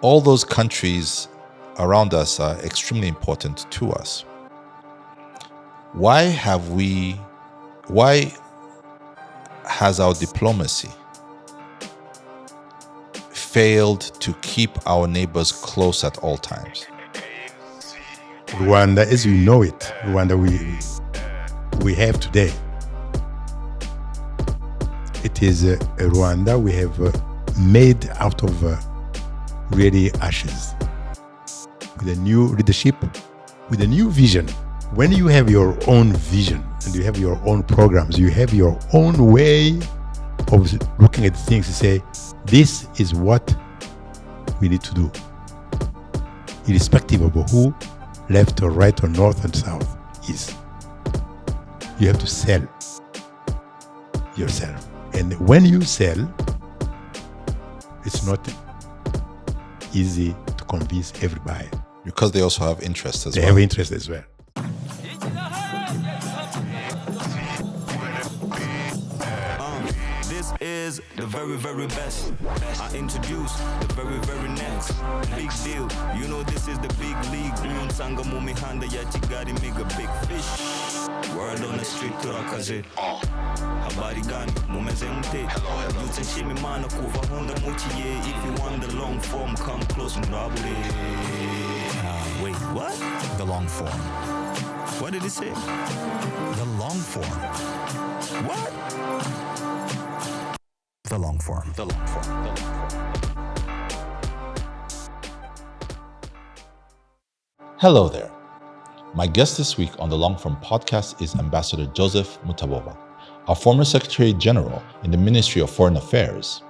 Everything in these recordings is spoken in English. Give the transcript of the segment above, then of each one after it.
all those countries around us are extremely important to us. Why has our diplomacy failed to keep our neighbors close at all times? Rwanda, as you know it, Rwanda we have today. It is a Rwanda we have made out of really ashes. With a new leadership, with a new vision. When you have your own vision and you have your own programs, you have your own way of looking at things to say, this is what we need to do. Irrespective of who, left or right or north and south is. You have to sell yourself. And when you sell, it's not easy to convince everybody. Because they also have interest as well. They have interest as well. This is the very, very best. I introduce the very, very next. Big deal. You know this is the big league. Sanga mumi handa ya Kigali mega big fish. Word on the street turakaje. Habari gani mumeze mte. Yutse nshimi mana kuva honda muchiye. If you want the long form, come close mrabure. Wait, what? The long form. What did he say? The long form. What? The long form. The long form. The long form. Hello there. My guest this week on the Long Form podcast is Ambassador Joseph Mutaboba, a former Secretary General in the Ministry of Foreign Affairs.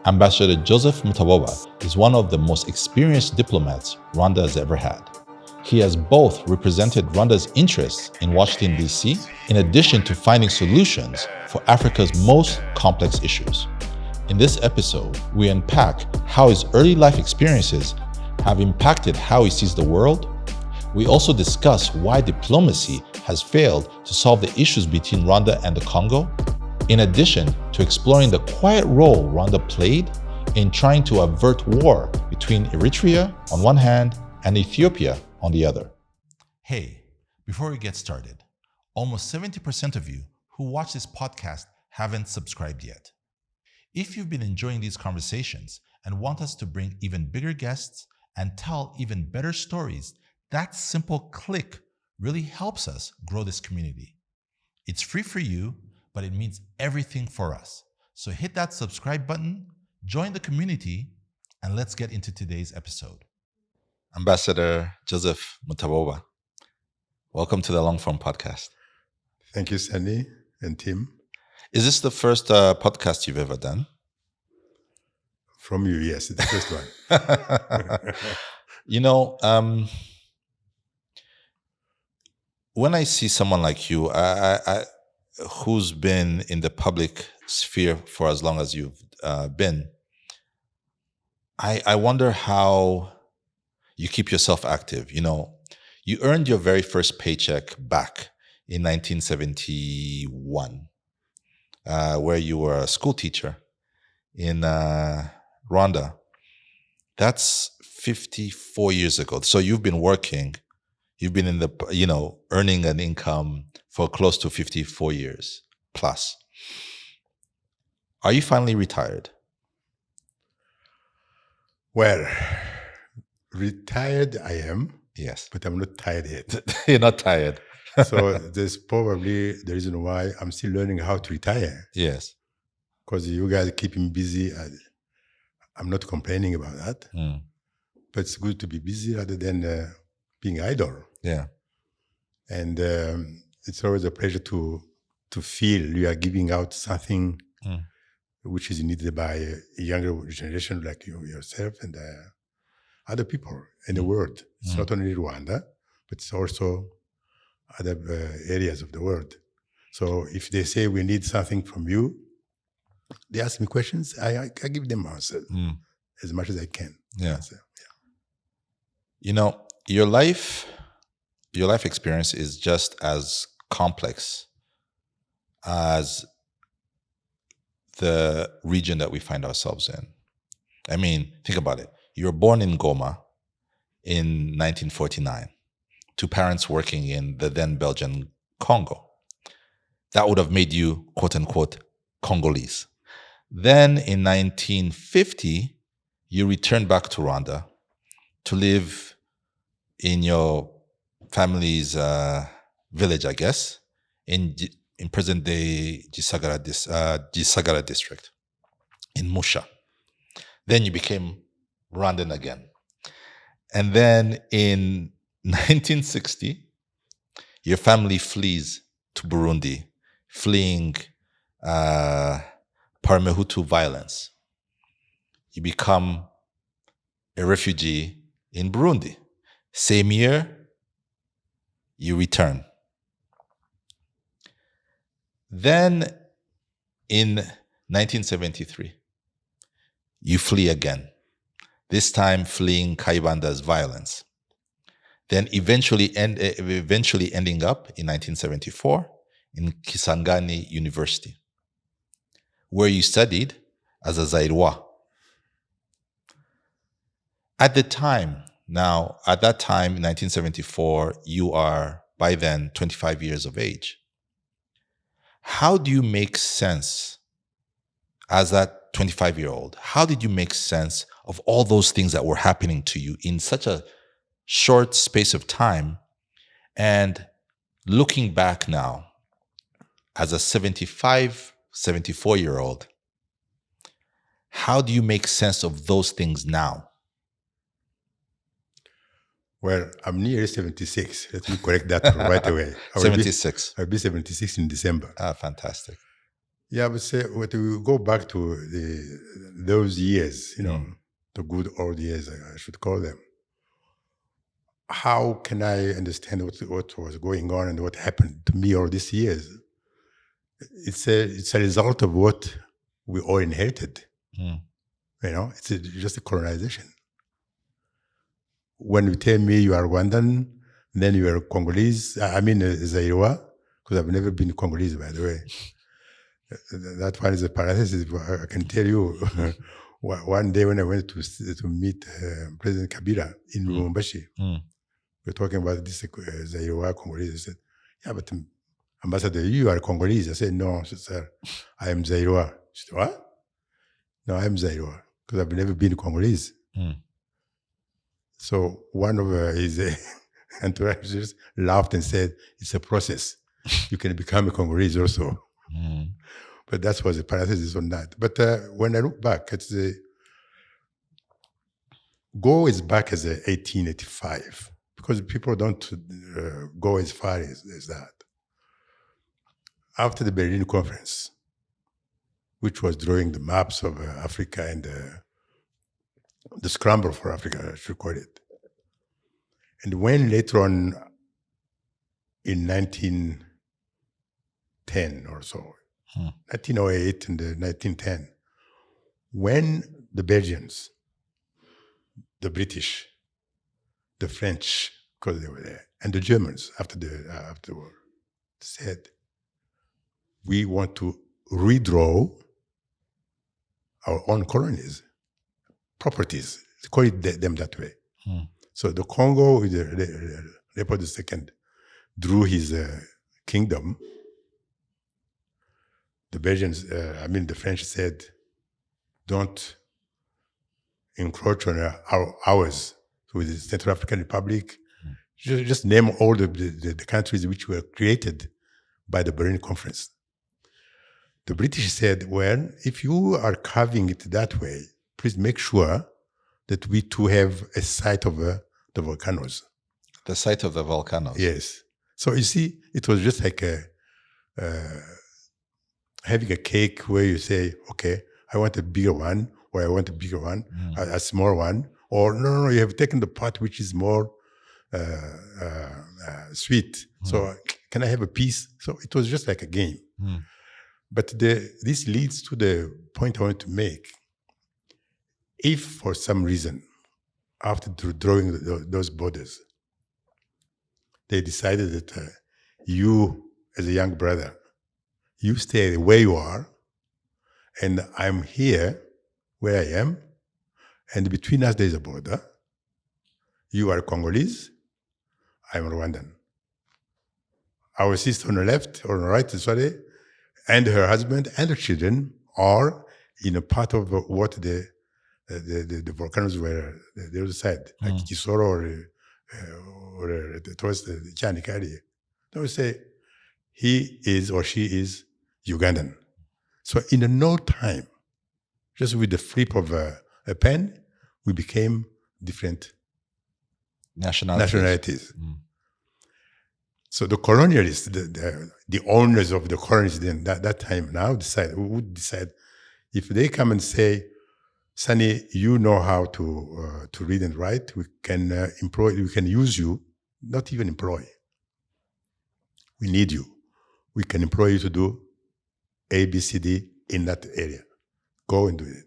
Ambassador Joseph Mutaboba is one of the most experienced diplomats Rwanda has ever had. He has both represented Rwanda's interests in Washington, D.C., in addition to finding solutions for Africa's most complex issues. In this episode, we unpack how his early life experiences have impacted how he sees the world. We also discuss why diplomacy has failed to solve the issues between Rwanda and the Congo, in addition to exploring the quiet role Rwanda played in trying to avert war between Eritrea on one hand and Ethiopia on the other. Hey, before we get started, almost 70% of you who watch this podcast haven't subscribed yet. If you've been enjoying these conversations and want us to bring even bigger guests and tell even better stories, that simple click really helps us grow this community. It's free for you, but it means everything for us. So hit that subscribe button, join the community, and let's get into today's episode. Ambassador Joseph Mutaboba, welcome to the Long Form podcast. Thank you, Sandy and Tim. Is this the first podcast you've ever done? From you, yes, it's the first one. You know, when I see someone like you, who's been in the public sphere for as long as you've been, I wonder how you keep yourself active. You know, you earned your very first paycheck back in 1971, where you were a school teacher in Rwanda. That's 54 years ago. So you've been working, you've been in the, earning an income for close to 54 years plus. Are you finally retired? Well, retired I am. Yes. But I'm not tired yet. You're not tired. So there's probably the reason why I'm still learning how to retire. Yes. Because you guys keep me busy. I'm not complaining about that. But it's good to be busy rather than being idle. Yeah. And it's always a pleasure to feel you are giving out something which is needed by a younger generation like yourself and other people in the world. It's not only Rwanda, but it's also other areas of the world. So if they say we need something from you, they ask me questions, I give them answers as much as I can. Yeah. So, You know, your life experience is just as complex as the region that we find ourselves in. I mean, think about it. You were born in Goma in 1949 to parents working in the then Belgian Congo. That would have made you, quote unquote, Congolese. Then in 1950, you returned back to Rwanda to live in your family's village, I guess, in present-day Gisagara district, in Musha. Then you became Rwandan again. And then in 1960, your family flees to Burundi, fleeing Parmehutu violence. You become a refugee in Burundi. Same year, you return. Then in 1973, you flee again, this time fleeing Kaibanda's violence. Then eventually ending up in 1974 in Kisangani University, where you studied as a Zairwa. At that time, in 1974, you are by then 25 years of age. How do you make sense as that 25-year-old? How did you make sense of all those things that were happening to you in such a short space of time? And looking back now, as a 74-year-old, how do you make sense of those things now? Well, I'm nearly 76. Let me correct that right away. 76. I'll be 76 in December. Ah, fantastic. Yeah, but say, what we go back to those years, the good old years, I should call them. How can I understand what was going on and what happened to me all these years? It's a result of what we all inherited. It's just a colonization. When you tell me you are Rwandan, then you are Congolese. I mean, Zairwa, because I've never been Congolese, by the way. That one is a parenthesis. I can tell you, one day when I went to meet President Kabila in Lubumbashi, we were talking about this Zairwa Congolese. He said, yeah, but Ambassador, you are Congolese. I said, no, sir, I am Zairwa. She said, what? No, I am Zairwa, because I've never been Congolese. So one of his entourages laughed and said, it's a process. You can become a Congolese also. But that was a parenthesis on that. But when I look back, go as back as 1885, because people don't go as far as that. After the Berlin Conference, which was drawing the maps of Africa and the scramble for Africa, I should call it. And when later on, in 1910 or so, 1908 and 1910, when the Belgians, the British, the French, because they were there, and the Germans after the war, said, we want to redraw our own colonies, properties, call it them that way. So the Congo, Leopold II, drew his kingdom. The Belgians, the French said, don't encroach on ours. So with the Central African Republic, just name all the countries which were created by the Berlin Conference. The British said, well, if you are carving it that way, please make sure that we too have a site of the volcanoes. The site of the volcanoes? Yes. So you see, it was just like having a cake where you say, okay, I want a bigger one, or I want a bigger one, a small one, or no, you have taken the part which is more sweet. So can I have a piece? So it was just like a game. But this leads to the point I want to make. If for some reason, after drawing those borders, they decided that you, as a young brother, you stay where you are, and I'm here where I am, And between us, there is a border. You are Congolese, I'm Rwandan. Our sister on the left or on the right, sorry, and her husband and her children are in a part of what the volcanoes were the other side, like Kisoro or towards the Kigali. They would say he is or she is Ugandan. So in no time, just with the flip of a pen, we became different nationalities. So the colonialists, the owners of the colonies then that time now would decide if they come and say, Sonny, you know how to read and write, we can we can use you, not even employ. We need you. We can employ you to do A, B, C, D in that area. Go and do it.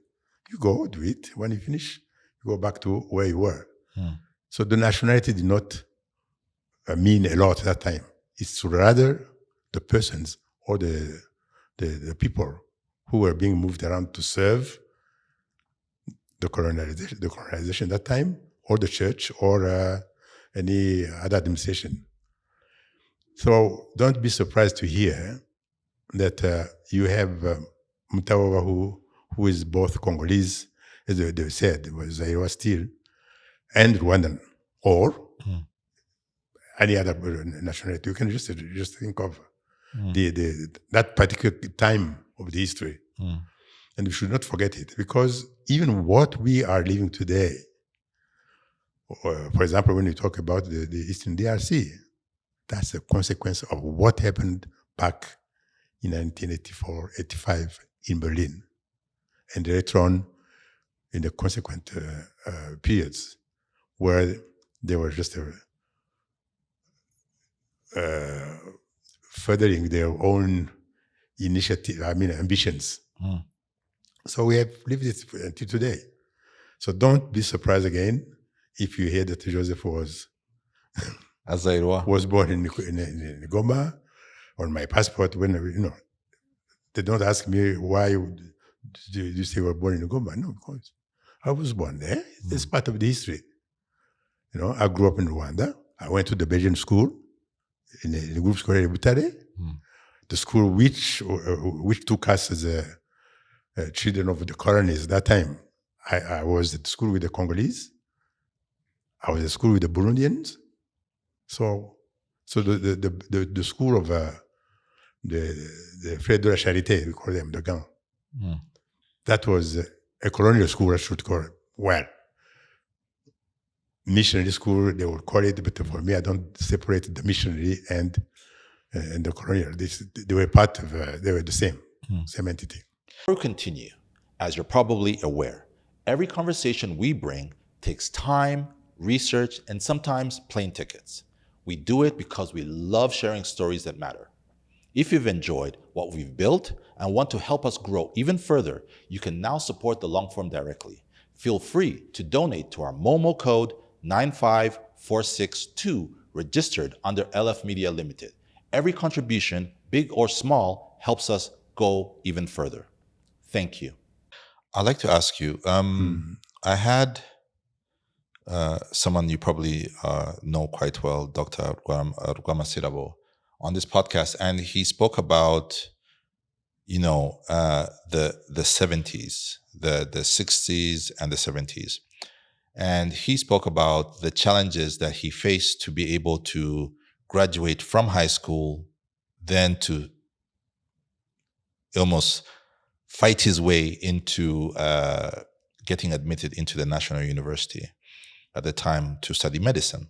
You go, do it. When you finish, you go back to where you were. So the nationality did not mean a lot at that time. It's rather the persons or the people who were being moved around to serve the colonization at that time, or the church, or any other administration. So don't be surprised to hear that you have Mutaboba who is both Congolese, as they said, was Zaire still, and Rwandan, or any other nationality. You can just think of that particular time of the history. And we should not forget it, because even what we are living today, for example, when you talk about the Eastern DRC, that's a consequence of what happened back in 1984, 85 in Berlin, and later on in the consequent periods where they were just furthering their own ambitions. So we have lived it until today. So don't be surprised again if you hear that Joseph was born in Goma. On my passport, when they don't ask me why do you say you were born in Goma. No, because I was born there. It's part of the history. I grew up in Rwanda. I went to the Belgian school in the group school in Butare, the school which took us as children of the colonies. At that time, I was at school with the Congolese. I was at school with the Burundians. So the school of the Frères de la Charité, we call them, the GAN. That was a colonial school, I should call it. Well, missionary school, they would call it, but for me, I don't separate the missionary and the colonial. They were part of, they were the same entity. Before we continue, as you're probably aware, every conversation we bring takes time, research, and sometimes plane tickets. We do it because we love sharing stories that matter. If you've enjoyed what we've built and want to help us grow even further, you can now support the Longform directly. Feel free to donate to our Momo code 95462, registered under LF Media Limited. Every contribution, big or small, helps us go even further. Thank you. I'd like to ask you, I had someone you probably know quite well, Dr. Rwanda, on this podcast, and he spoke about, the 70s, the 60s and the 70s. And he spoke about the challenges that he faced to be able to graduate from high school, then to almost fight his way into getting admitted into the National University at the time to study medicine.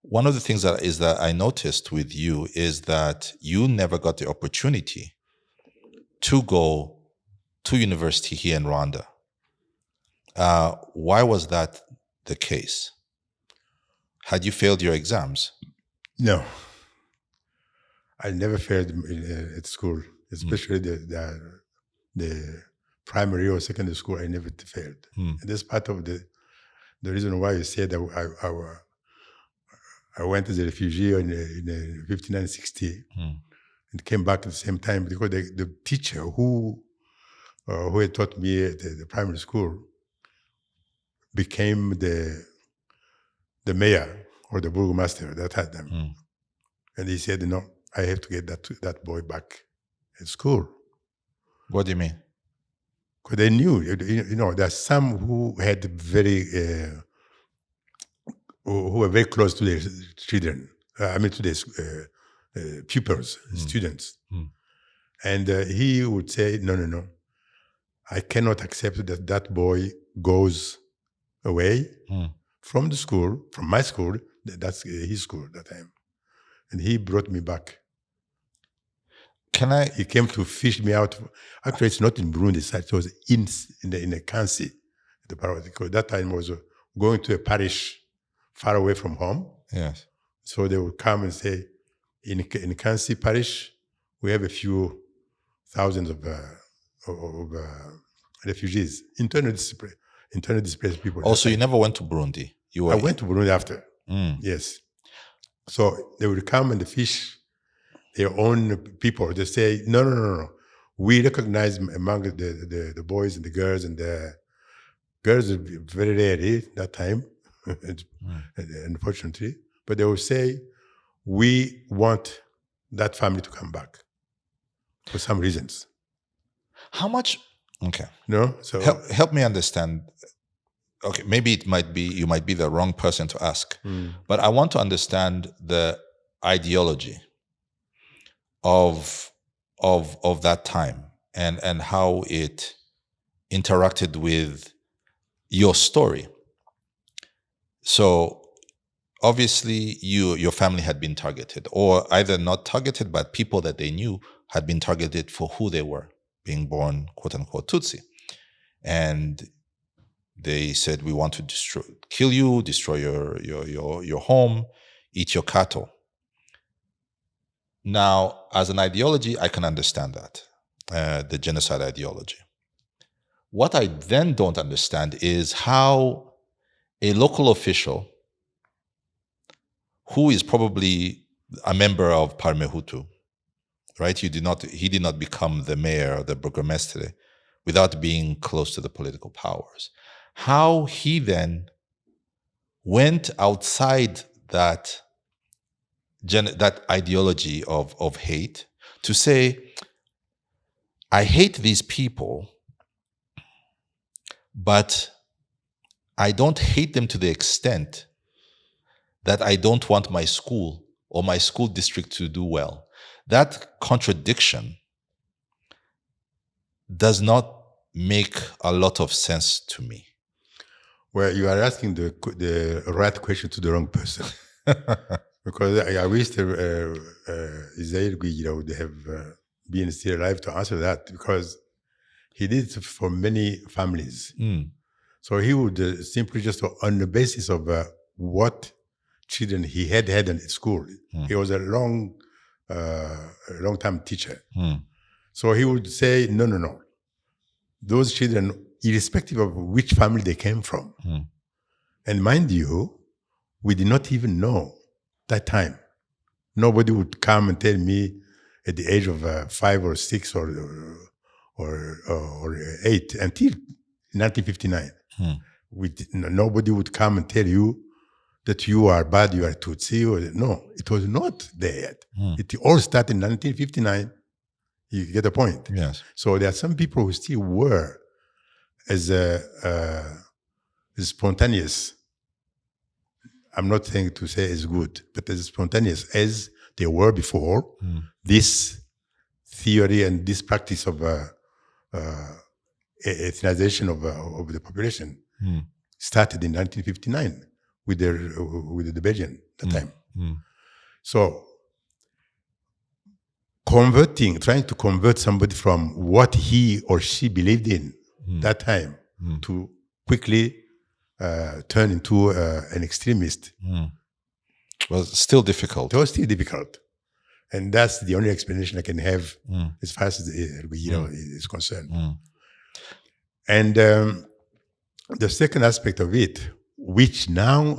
One of the things that I noticed with you is that you never got the opportunity to go to university here in Rwanda. Why was that the case? Had you failed your exams? No. I never failed at school, especially the primary or secondary school. I never failed. And that's part of the reason why you said that I went as a refugee in 59-60 and came back at the same time, because the teacher who had taught me at the primary school became the mayor or the burgomaster that had them. And he said, no, I have to get that boy back at school. What do you mean? Because they knew, there are some who had who were very close to their children. To their pupils, students. And he would say, no, I cannot accept that boy goes away from the school, from my school. That's his school at that time. And he brought me back. He came to fish me out. Actually, it's not in Burundi side. It was in the Kansi, the Parwati. That time was going to a parish far away from home. Yes. So they would come and say, in Kansi parish, we have a few thousands of refugees, internally displaced people. Also, you never went to Burundi. I went to Burundi after. Yes. So they would come and fish their own people. They say, no. We recognize among the boys and the girls, and the girls are very rare that time, unfortunately. But they will say, we want that family to come back for some reasons. How much? Okay. No? So help me understand. Okay, maybe you might be the wrong person to ask, but I want to understand the ideology of that time and how it interacted with your story. So obviously your family had been targeted, or either not targeted, but people that they knew had been targeted for who they were, being born, quote unquote, Tutsi. And they said, we want to kill you, destroy your home, eat your cattle. Now, as an ideology, I can understand that, the genocide ideology. What I then don't understand is how a local official who is probably a member of Parmehutu, right? He did not become the mayor or the burgomaster without being close to the political powers. How he then went outside that ideology of hate to say, I hate these people, but I don't hate them to the extent that I don't want my school or my school district to do well. That contradiction does not make a lot of sense to me. Well, you are asking the right question to the wrong person. Because I wish Israel would have been still alive to answer that, because he did it for many families. So he would simply just, on the basis of what children he had in school, he was a long-time teacher. So he would say, no. Those children, irrespective of which family they came from. And mind you, we did not even know that time. Nobody would come and tell me at the age of 5 or 6 or 8 until 1959. Nobody would come and tell you that you are bad, you are Tutsi. No, it was not there yet. It all started in 1959. You get the point? Yes. So there are some people who still were as spontaneous. I'm not saying to say as good, but as spontaneous as they were before. This theory and this practice of ethnicization of the population started in 1959 with the Belgian at the time. So trying to convert somebody from what he or she believed in that time to quickly turn into an extremist was still difficult. It was still difficult. And that's the only explanation I can have as far as is concerned. And the second aspect of it, which now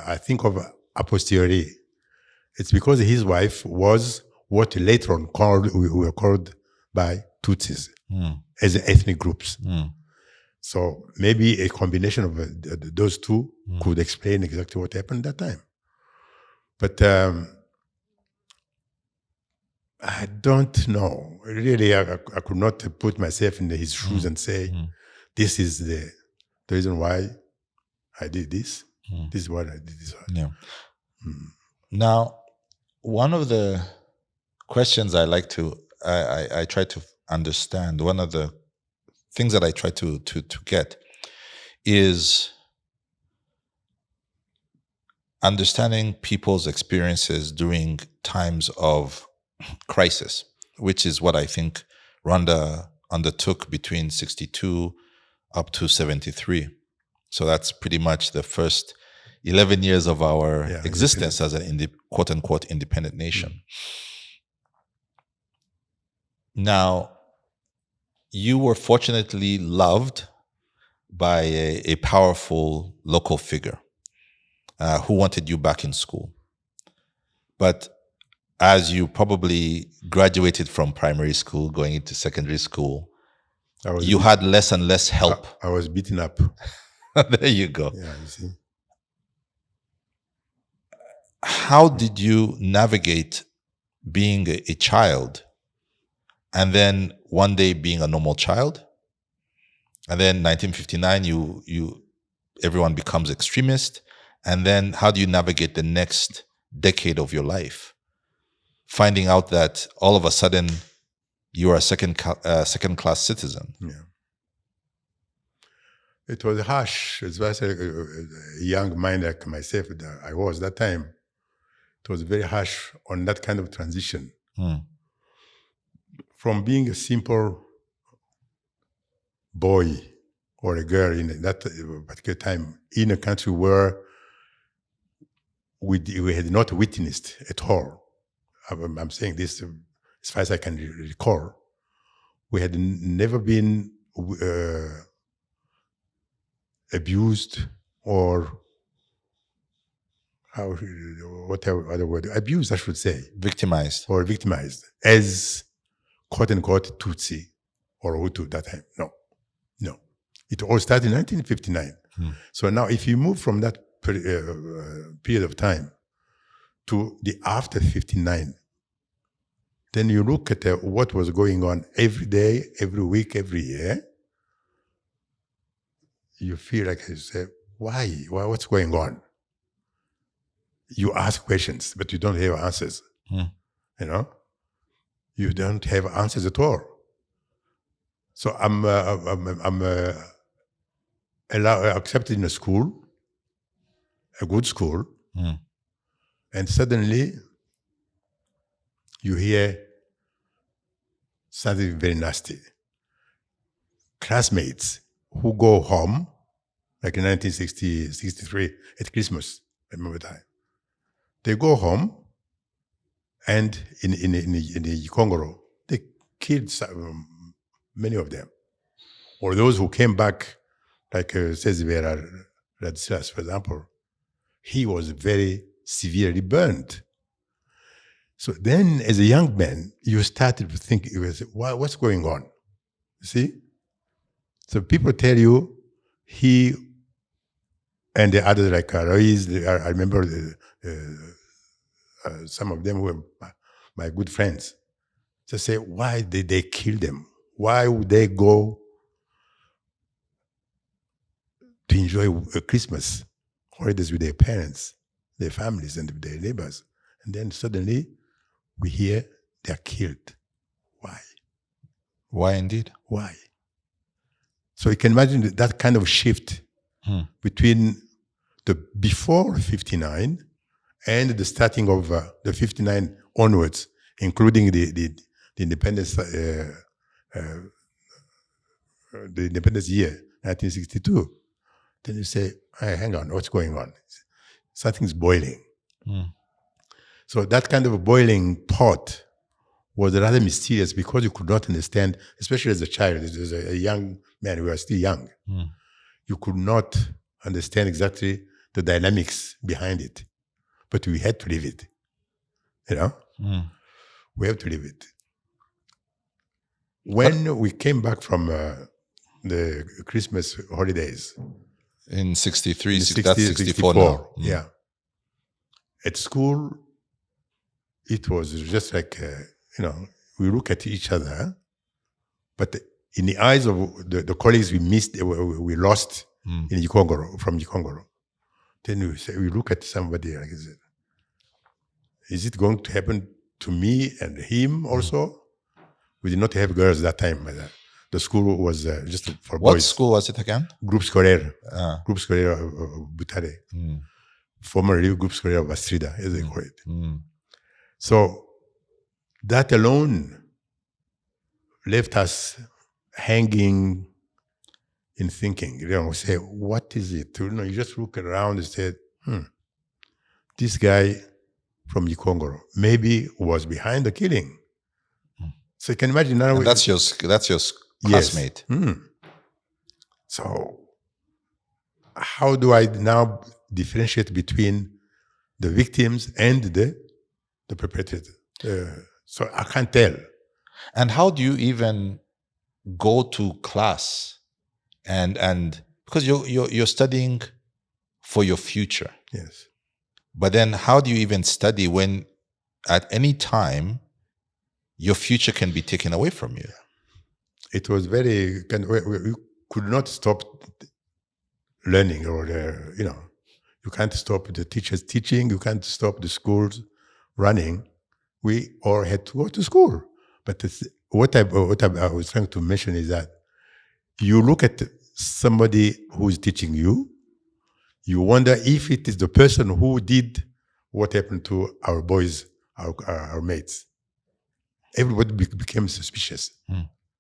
I think of a posteriori, it's because his wife was what later on we were called by Tutsis as ethnic groups. So maybe a combination of those two could explain exactly what happened at that time. But I don't know. Really, I could not put myself in his shoes and say, this is the reason why I did this. This is what I did. This. Yeah. Now, one of the questions I like to, I try to understand, one of the things that I try to get is understanding people's experiences during times of crisis, which is what I think Rwanda undertook between 62 up to 73. So that's pretty much the first 11 years of our existence as an quote-unquote independent nation. Now, you were fortunately loved by a powerful local figure who wanted you back in school. But as you probably graduated from primary school, going into secondary school, you had less and less help. I was beaten up. There you go. Yeah, you see. How did you navigate being a child and then one day being a normal child? And then 1959, everyone becomes extremist. And then how do you navigate the next decade of your life? Finding out that all of a sudden you are a second-class citizen. Yeah. It was harsh. It was a young mind like myself that I was that time. It was very harsh on that kind of transition. From being a simple boy or a girl in that particular time in a country where we had not witnessed at all. I'm saying this as far as I can recall. We had never been abused or whatever other word, abused, I should say. Victimized. Or victimized as quote-unquote Tutsi or Hutu that time. No. It all started in 1959. So now if you move from that period of time to the after 59, then you look at what was going on every day, every week, every year, you feel like you say, why? What's going on? You ask questions, but you don't have answers. You know? You don't have answers at all. So I'm accepted in a school, a good school, and suddenly you hear something very nasty. Classmates who go home, like in 1963 at Christmas, I remember that. They go home, and in the Congo, they killed many of them. Or those who came back, like Sezibera Radislas, for example, he was very severely burned. So then, as a young man, you started to think, what's going on? You see? So people tell you, he and the others like Alois, I remember some of them were my good friends. Just say, why did they kill them? Why would they go to enjoy Christmas holidays with their parents, their families, and their neighbors? And then suddenly we hear they're killed. Why? Why indeed? Why? So you can imagine that kind of shift between the before 59 and the starting of the 59 onwards, including the independence, the independence year, 1962. Then you say, hey, hang on, what's going on? Something's boiling. So that kind of a boiling pot was rather mysterious because you could not understand, especially as a child, as a young man, we were still young. You could not understand exactly the dynamics behind it. But we had to live it. You know? We have to live it. When we came back from the Christmas holidays. In 63, In that's 64 now. Yeah. At school, it was just like, we look at each other, but in the eyes of the colleagues we lost in Gikongoro, from Gikongoro, then we look at somebody like, is it going to happen to me and him also? We did not have girls that time. The school was just for boys. What school was it again? Groupe Scolaire. Groupe Scolaire Butare. Formerly Groupe Scolaire of Astrida, as they call it. So that alone left us hanging in thinking. We say, what is it? You just look around and say, this guy from Gikongoro maybe was behind the killing. So you can imagine now. And that's your classmate. Yes. So how do I now differentiate between the victims and the perpetrator? So I can't tell. And how do you even go to class and because you're studying for your future? Yes. But then how do you even study when at any time your future can be taken away from you? It was we could not stop learning, or you can't stop the teachers teaching, you can't stop the schools running. We all had to go to school. But what I was trying to mention is that you look at somebody who is teaching you, you wonder if it is the person who did what happened to our boys, our mates. Everybody became suspicious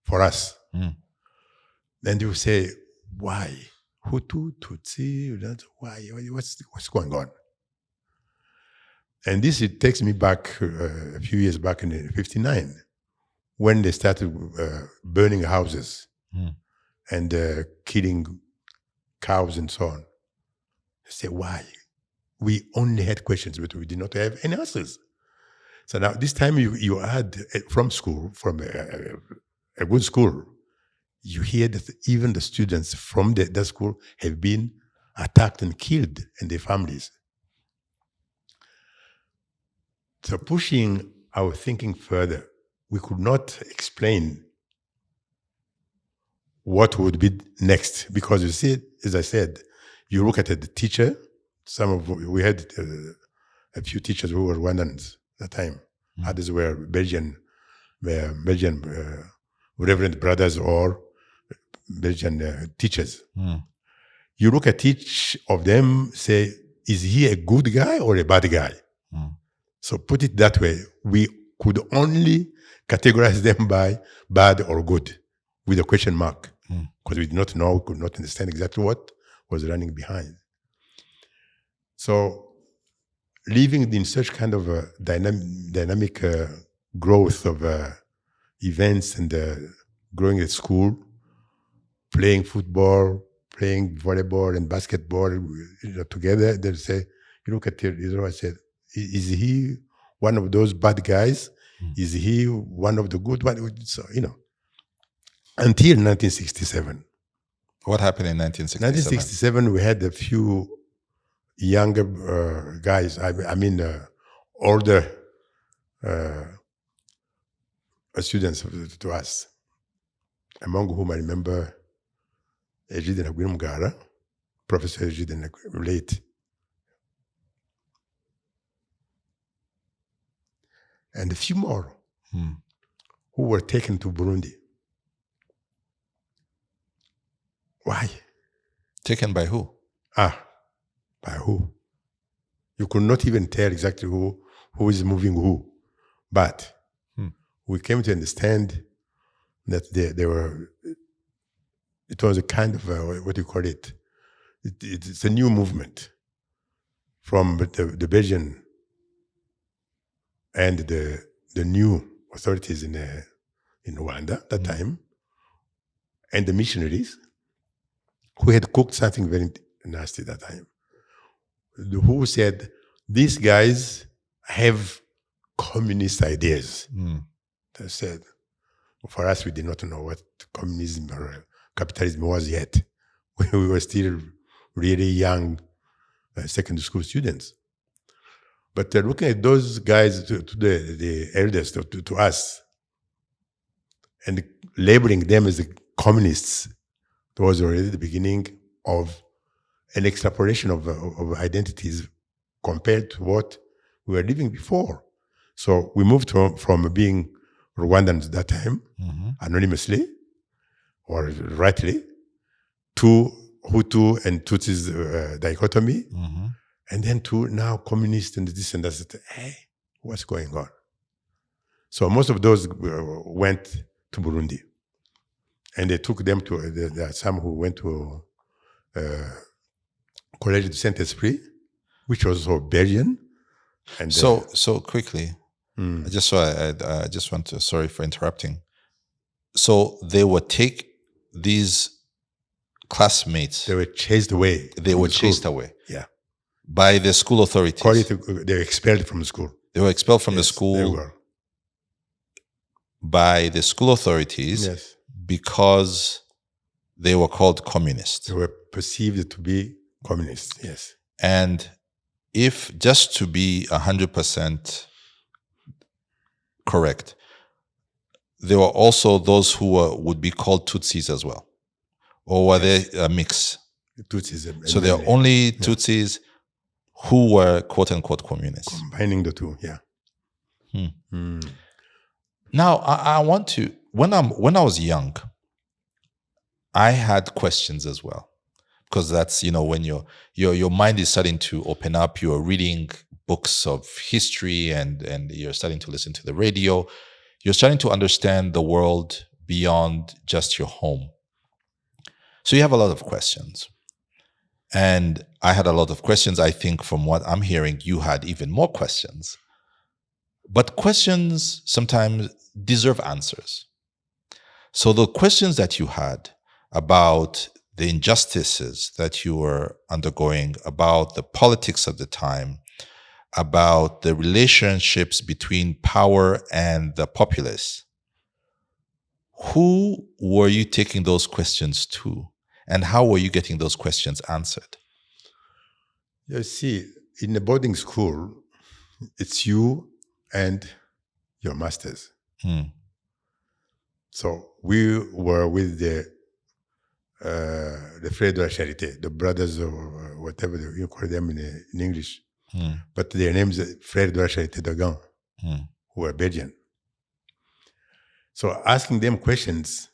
for us. Then you say, why? Hutu, Tutsi, why? What's going on? And this, it takes me back a few years back in 1959, when they started burning houses and killing cows and so on. I say, why? We only had questions, but we did not have any answers. So now this time you had from school, from a good school, you hear that even the students from that school have been attacked and killed and their families. So pushing our thinking further, we could not explain what would be next, because you see, as I said, you look at the teacher. We had a few teachers who were Rwandans at the time. Others were Belgian Reverend brothers or Belgian teachers. You look at each of them, say, is he a good guy or a bad guy? So put it that way, we could only categorize them by bad or good with a question mark, because we did not know, we could not understand exactly what was running behind. So living in such kind of a dynamic growth of events and growing at school, playing football, playing volleyball and basketball together, they say, you look at Israel, I said, is he one of those bad guys? Is he one of the good ones? So, until 1967. What happened in 1967? 1967, we had a few younger guys, older students to us, among whom I remember Egide Nagwimugara, Professor Egide late. And a few more who were taken to Burundi. Why? Taken by who? By who? You could not even tell exactly who is moving who. But we came to understand that it was a kind of, what do you call it? It's a new movement from the Belgian and the new authorities in Rwanda at that time, and the missionaries who had cooked something very nasty at that time, who said, these guys have communist ideas. They said, for us, we did not know what communism or capitalism was yet. We were still really young secondary school students. But looking at those guys, to the elders, to us, and labeling them as the communists, that was already the beginning of an extrapolation of identities compared to what we were living before. So we moved from being Rwandans at that time, anonymously or rightly, to Hutu and Tutsis dichotomy, and then to now communist and this and that. Hey, what's going on? So most of those went to Burundi, and they took them to. There are some who went to Collège de Saint-Esprit, which was also Belgian. And so quickly, I just want to, sorry for interrupting. So they would take these classmates. They were chased away. They were chased away. Yeah. By the school authorities. They were expelled from the school. They were expelled from the school by the school authorities because they were called communists. They were perceived to be communists, yes. And if, just to be 100% correct, there were also those who would be called Tutsis as well. Or were they a mix? Tutsis. So there are only Tutsis who were quote-unquote communists. Combining the two, yeah. Now, I want to, when I was young, I had questions as well. Because that's, when your mind is starting to open up, you're reading books of history and you're starting to listen to the radio. You're starting to understand the world beyond just your home. So you have a lot of questions. And I had a lot of questions. I think from what I'm hearing, you had even more questions. But questions sometimes deserve answers. So the questions that you had about the injustices that you were undergoing, about the politics of the time, about the relationships between power and the populace, who were you taking those questions to? And how were you getting those questions answered? You see, in a boarding school, it's you and your masters. So we were with the Frères de la Charité, the brothers or whatever you call them in English. But their names are Frères de la Charité de Gand, who are Belgian. So asking them questions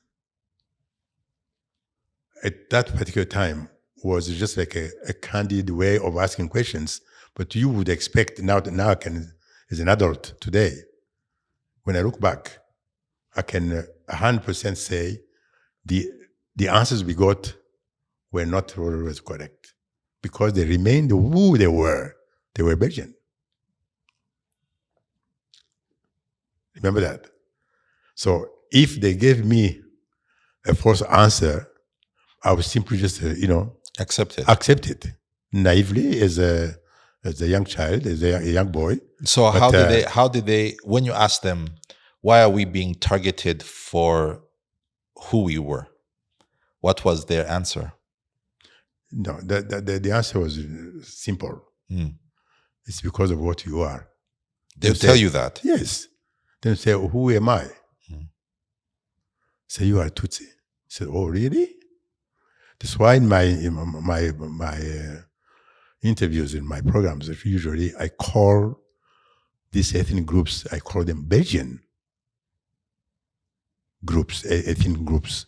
at that particular time was just like a candid way of asking questions. But you would expect now I can, as an adult today, when I look back, I can 100% say the answers we got were not always correct because they remained who they were. They were Belgian. Remember that? So if they gave me a false answer, I would simply just, accept it naively as a young child, as a young boy. So how did they, when you asked them, why are we being targeted for who we were? What was their answer? No, the answer was simple. It's because of what you are. They'll tell you that? Yes. Then say, who am I? Say, you are Tutsi. I said, oh, really? That's why in my interviews, in my programs, usually I call these ethnic groups, I call them Belgian groups, ethnic groups.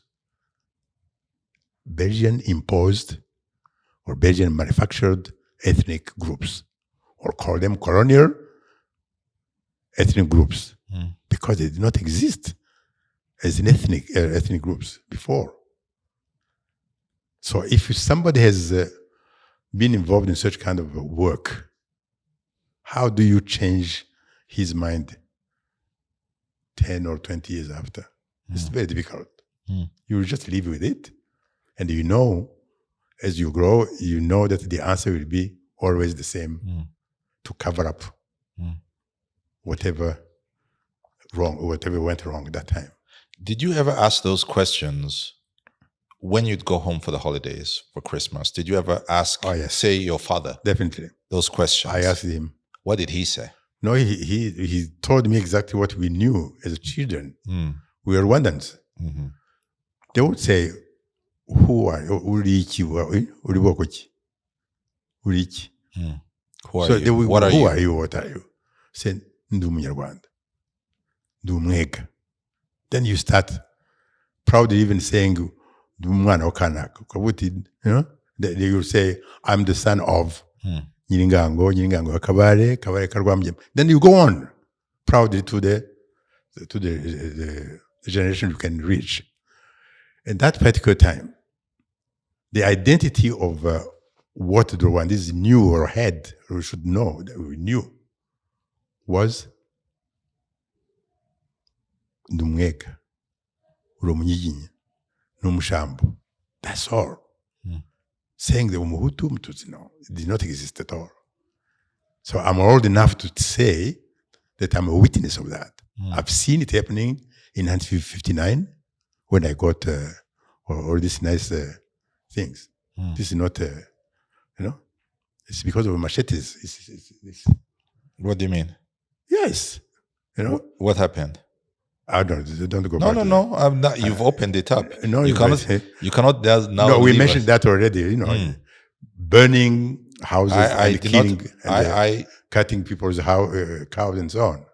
Belgian imposed or Belgian manufactured ethnic groups, or call them colonial ethnic groups, because they did not exist as an ethnic groups before. So if somebody has been involved in such kind of work, how do you change his mind 10 or 20 years after? It's very difficult. You will just live with it. And as you grow, you know that the answer will be always the same, to cover up whatever went wrong at that time. Did you ever ask those questions when you'd go home for the holidays, for Christmas, did you ever ask, say, your father Definitely. those questions? I asked him. What did he say? No, he told me exactly what we knew as children. We were Rwandans. Mm-hmm. They would say, who are you? Uriki, Uribokochi. Uriki. Who are So you? What are you? What are you? Say, Ndu Munyarwanda. Ndu Mwega. Then you start proudly even saying, Ndu Mwana Okanak. They will say, I'm the son of Nyiringango Kabare Karwamjem. Then you go on proudly to the generation you can reach. At that particular time, the identity of what the Rwandese knew or had or should know that we knew was Ndumwega, Uromunyiginya, Numushambu. That's all. Saying the Umuhutu, Mututsi, no, it did not exist at all. So I'm old enough to say that I'm a witness of that. I've seen it happening in 1959 when I got all these nice things. This is not, it's because of machetes. It's What do you mean? yes. What happened? I don't go back. No. I'm not. You've opened it up. No, you cannot. You cannot. Now. No, we mentioned that already. Burning houses and killing, cutting people's cows and so on.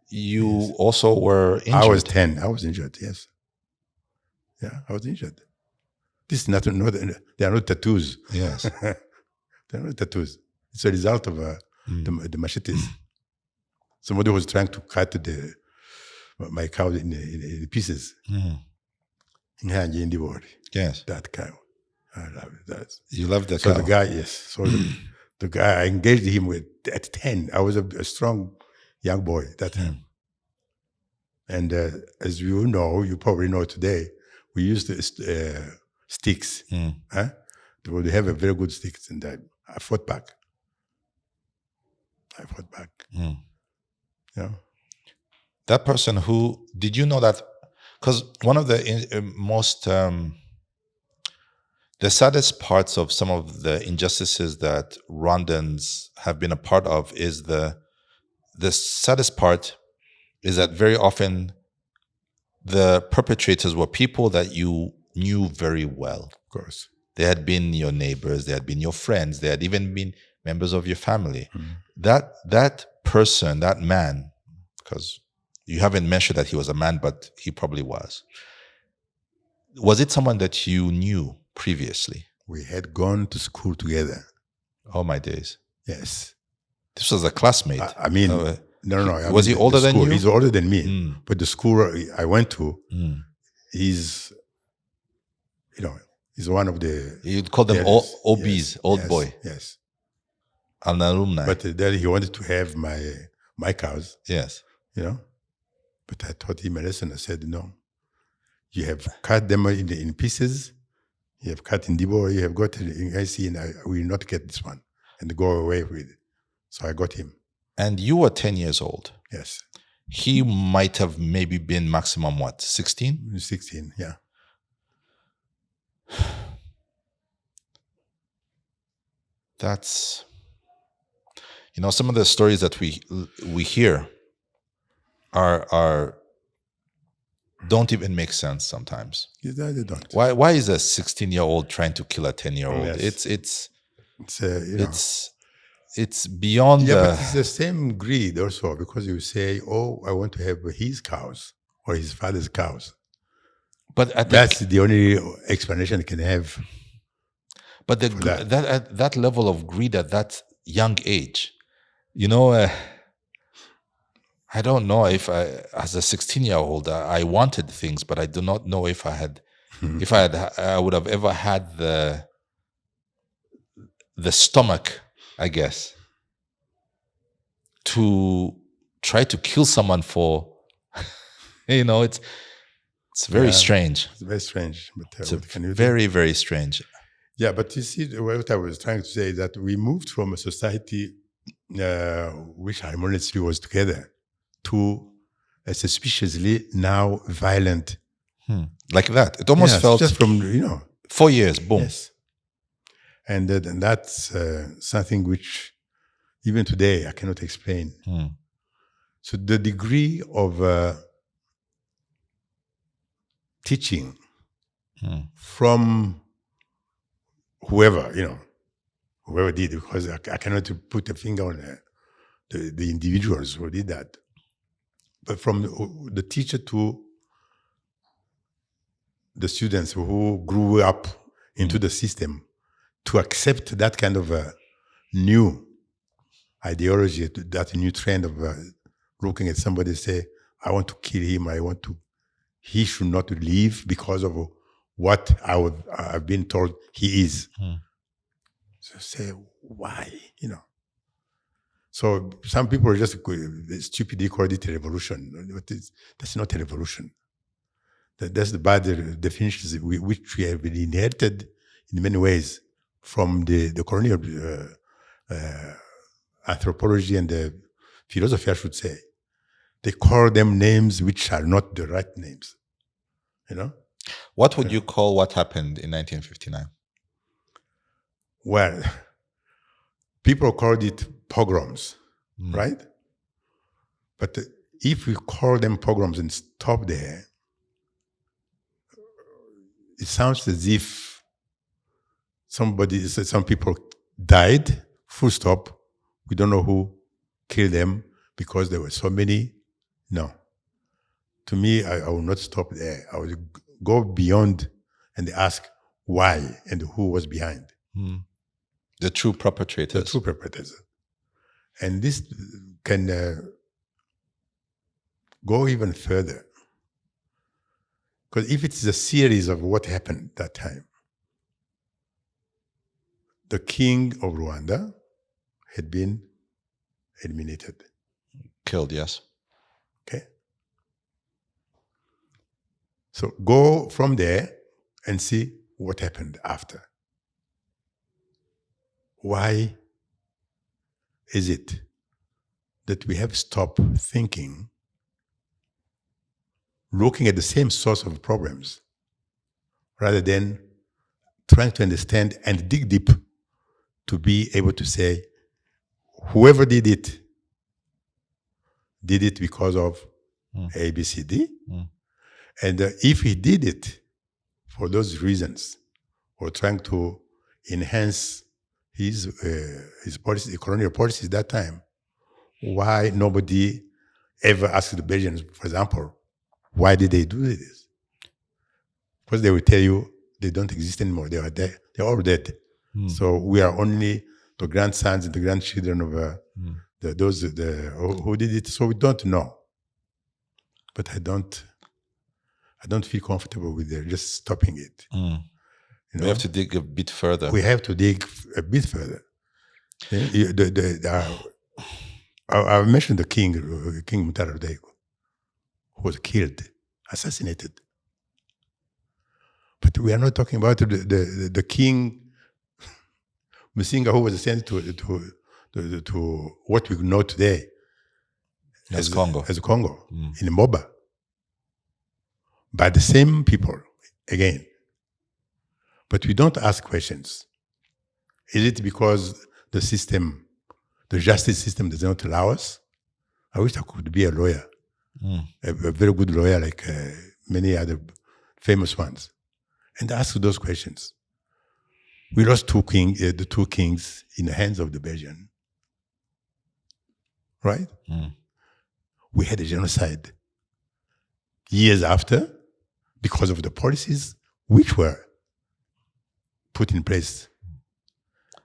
You also were injured. I was 10. I was injured. Yes. Yeah, I was injured. This is not. They are not tattoos. Yes. They are not tattoos. It's a result of the machetes. Somebody was trying to cut my cow in pieces. Yes. That cow. I love it. You love the so cow. the guy, yes. So the guy, I engaged him at 10. I was a strong young boy at that time. And as you know, you probably know today, we used sticks. They would have a very good sticks, and I fought back. Yeah. That person who, did you know that? Because one of the most, the saddest parts of some of the injustices that Rwandans have been a part of is the saddest part is that very often the perpetrators were people that you knew very well. Of course. They had been your neighbors, they had been your friends, they had even been members of your family. That person, that man, because you haven't mentioned that he was a man, but he probably was. Was it someone that you knew previously? We had gone to school together. Oh, my days. Yes. This was a classmate. I mean, no. Was he older than you? He's older than me. But the school I went to, he's one of the... You'd call them OBs, yes, old boy. Yes. An alumni. But then he wanted to have my cows. Yes. But I taught him a lesson. I said, no. You have cut them in pieces. You have cut in Dibo. You have got in IC, and I will not get this one. And go away with it. So I got him. And you were 10 years old. Yes. He might have maybe been maximum, what, 16? 16, yeah. That's, some of the stories that we hear are don't even make sense sometimes. Yeah, they don't. Why is a 16-year-old trying to kill a 10-year-old? Yes. It's beyond. Yeah, but it's the same greed also, because you say, "Oh, I want to have his cows or his father's cows." But that's the only explanation it can have. But that level of greed at that young age, I don't know if as a 16-year-old, I wanted things, but I do not know if I would have ever had the stomach, I guess, to try to kill someone for, it's very strange. It's very strange. But it's very, very strange. Yeah, but you see, what I was trying to say is that we moved from a society which harmoniously was together to a suspiciously now violent Like that. It almost Yes, felt just from 4 years, boom. Yes, and that's something which even today I cannot explain. So the degree of teaching from whoever did, because I cannot put a finger on the individuals who did that, but from the teacher to the students who grew up into the system to accept that kind of a new ideology, that new trend of looking at somebody and say, I want to kill him, he should not leave because of what I've been told he is. So say, why? So some people are just stupidly call it a revolution. That's not a revolution. That's the bad definitions which we have been inherited in many ways from the colonial anthropology and the philosophy, I should say. They call them names which are not the right names. What would you call what happened in 1959? Well, people called it pogroms, right? But if we call them pogroms and stop there, it sounds as if some people died, full stop. We don't know who killed them because there were so many. No. To me, I will not stop there. I will go beyond and ask why and who was behind. The true perpetrators. And this can go even further. Because if it's a series of what happened that time, the king of Rwanda had been eliminated. Killed, yes. Okay. So go from there and see what happened after. Why is it that we have stopped thinking, looking at the same source of problems, rather than trying to understand and dig deep to be able to say, whoever did it because of A, B, C, D. And if he did it for those reasons, or trying to enhance his policy, colonial policies that time, why nobody ever asked the Belgians, for example, why did they do this? Because they will tell you they don't exist anymore. They are dead. They're all dead. So we are only the grandsons and the grandchildren of those who did it. So we don't know. But I don't feel comfortable with just stopping it. We have to dig a bit further. We have to dig a bit further. I mentioned the King Mutaboba, who was killed, assassinated. But we are not talking about the King Musinga, who was sent to what we know today as Congo, in Moba, by the same people again. But we don't ask questions. Is it because the justice system does not allow us? I wish I could be a lawyer, a very good lawyer like many other famous ones, and ask those questions. We lost the two kings in the hands of the Belgian, right? We had a genocide years after because of the policies which were put in place.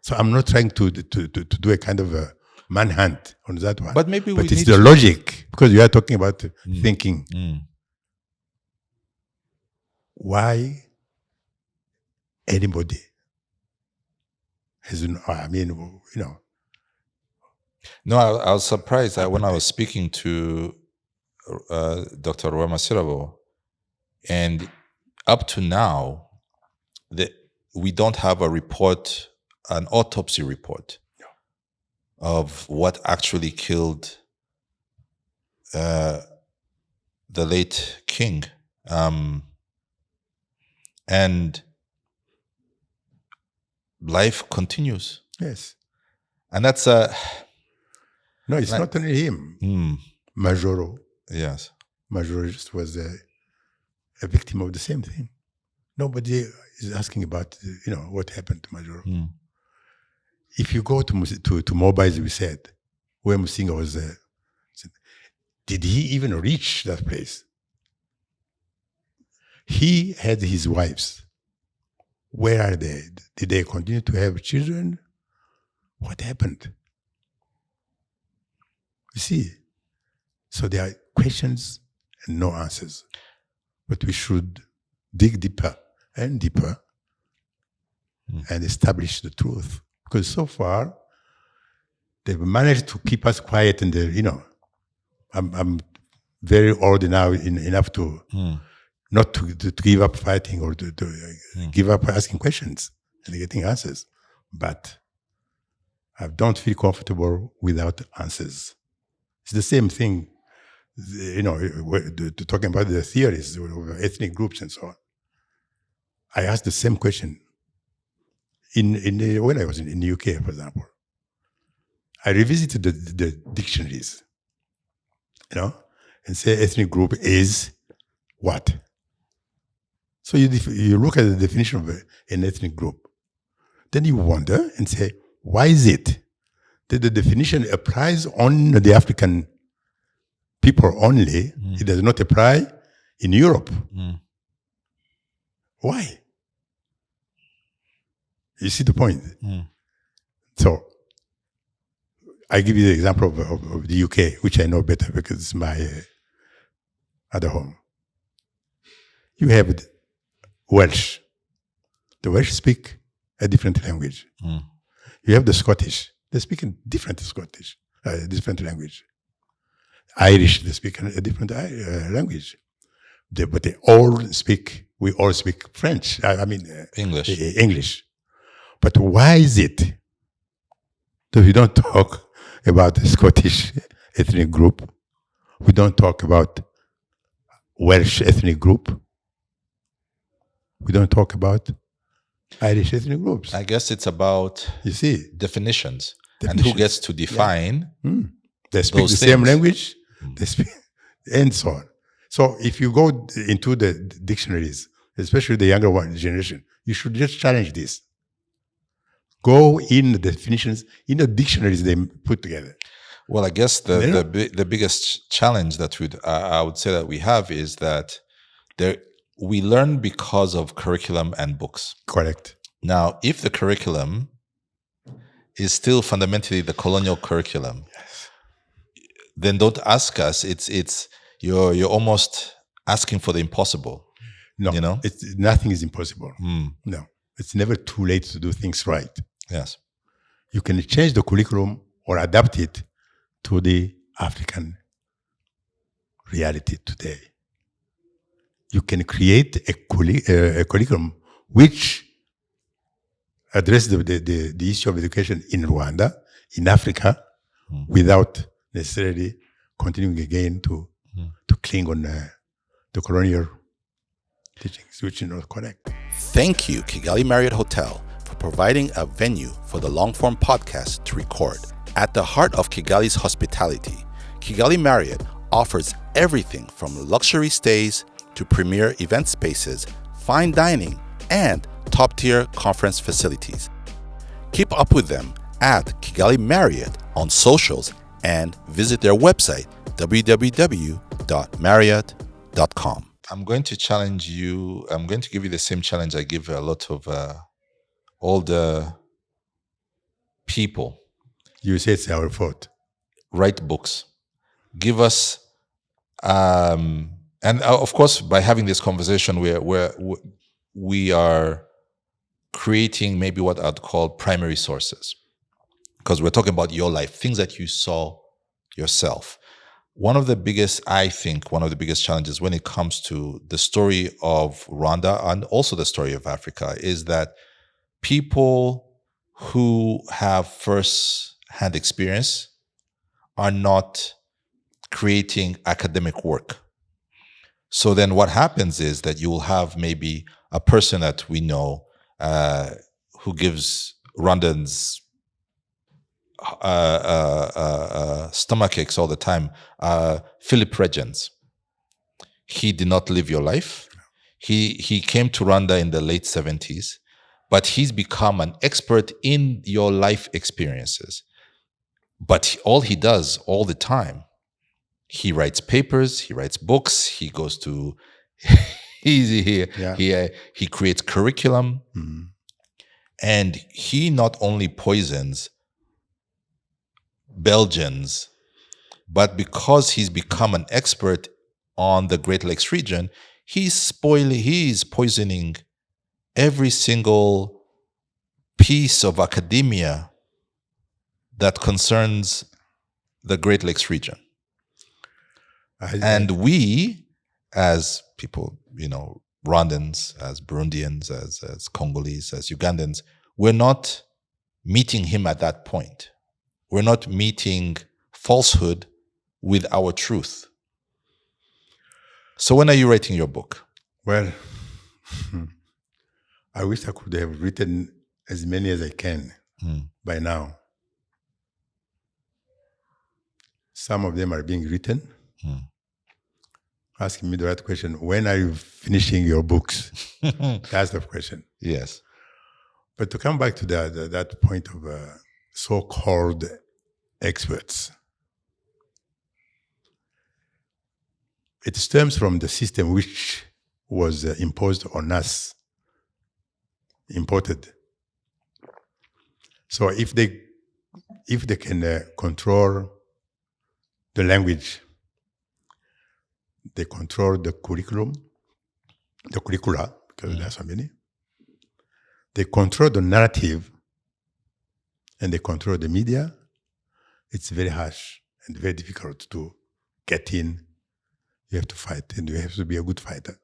So I'm not trying to do a kind of a manhunt on that one. But maybe it's the logic, because you are talking about thinking. Why anybody has, No, I was surprised that when I was speaking to Dr. Mutaboba, and up to now, we don't have an autopsy report of what actually killed the late king. And life continues. Yes. And that's No, it's not only him. Majoro. Yes. Majoro just was a victim of the same thing. Nobody is asking about, what happened to Majoro. If you go to Moba, as we said, where Musinga was, did he even reach that place? He had his wives. Where are they? Did they continue to have children? What happened? You see, so there are questions and no answers. But we should dig deeper and deeper and establish the truth. Because so far, they've managed to keep us quiet and, I'm very old now enough to not to give up fighting or to give up asking questions and getting answers. But I don't feel comfortable without answers. It's the same thing, talking about the theories of ethnic groups and so on. I asked the same question when I was in the UK, for example. I revisited the dictionaries, and say ethnic group is what? So you look at the definition of an ethnic group. Then you wonder and say, why is it that the definition applies on the African people only? It does not apply in Europe. Why? You see the point? So I give you the example of the UK, which I know better because it's my other home. You have Welsh. The Welsh speak a different language. You have the Scottish. They speak a different language. Irish, they speak a different language. But we all speak French. English. But why is it that we don't talk about the Scottish ethnic group? We don't talk about Welsh ethnic group. We don't talk about Irish ethnic groups. I guess it's about definitions and who gets to define. They speak the same language. They speak, and so on. So if you go into the dictionaries, especially the younger generation, you should just challenge this. Go in the definitions, in the dictionaries they put together. Well, I guess the biggest challenge that I would say that we have is that we learn because of curriculum and books. Correct. Now, if the curriculum is still fundamentally the colonial curriculum, then don't ask us. You're almost asking for the impossible. No, nothing is impossible. No, it's never too late to do things right. Yes, you can change the curriculum or adapt it to the African reality today. You can create a curriculum which addresses the issue of education in Rwanda, in Africa, without necessarily continuing again to cling on the colonial teachings, which is not correct. Thank you, Kigali Marriott Hotel, for providing a venue for the long-form podcast to record. At the heart of Kigali's hospitality, Kigali Marriott offers everything from luxury stays to premier event spaces, fine dining, and top-tier conference facilities. Keep up with them at Kigali Marriott on socials and visit their website, www.marriott.com. I'm going to challenge you. I'm going to give you the same challenge I give a lot of older people. You say it's our fault. Write books. Give us, and of course, by having this conversation, we are creating maybe what I'd call primary sources, because we're talking about your life, things that you saw yourself. One of the biggest challenges when it comes to the story of Rwanda and also the story of Africa is that people who have first-hand experience are not creating academic work. So then what happens is that you will have maybe a person that we know who gives Rwandans stomach aches all the time, Philip Regents. He did not live your life. He came to Rwanda in the late 70s, but he's become an expert in your life experiences. But all he does all the time, he writes papers, he writes books, he goes to, he creates curriculum, and he not only poisons Belgians, but because he's become an expert on the Great Lakes region, he's poisoning every single piece of academia that concerns the Great Lakes region. And we, as people, Rwandans, as Burundians, as Congolese, as Ugandans, we're not meeting him at that point. We're not meeting falsehood with our truth. So when are you writing your book? Well, I wish I could have written as many as I can by now. Some of them are being written. Asking me the right question, when are you finishing your books? That's the question. Yes. But to come back to that point of so-called experts, it stems from the system which was imposed on us, imported. So if they can control the language, they control the curricula, because there are so many. They control the narrative, and they control the media. It's very harsh and very difficult to get in. You have to fight, and you have to be a good fighter.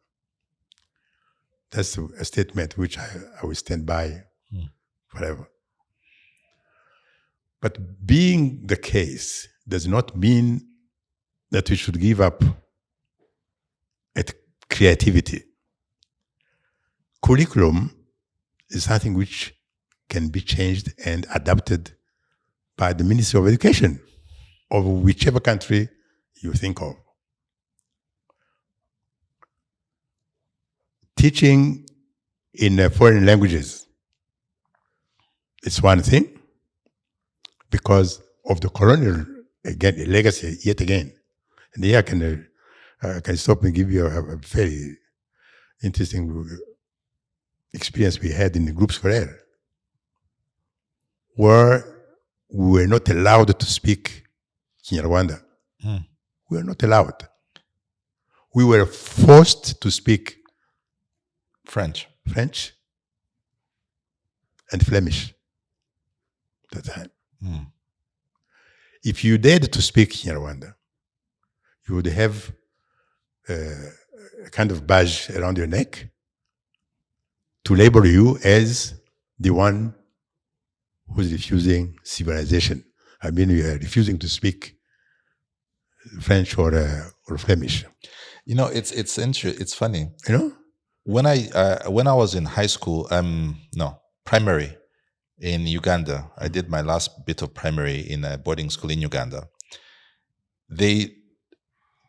That's a statement which I will stand by forever. But being the case does not mean that we should give up at creativity. Curriculum is something which can be changed and adapted by the Ministry of Education of whichever country you think of. Teaching in foreign languages is one thing because of the colonial legacy yet again. And here I can stop and give you a very interesting experience we had in the group scolaire, where we were not allowed to speak Kinyarwanda. We were not allowed. We were forced to speak French and Flemish at the time. If you dared to speak Kinyarwanda, you would have a kind of badge around your neck to label you as the one who's refusing civilization. I mean, you are refusing to speak French or Flemish. It's interesting. It's funny. When I was in high school, primary in Uganda, I did my last bit of primary in a boarding school in Uganda.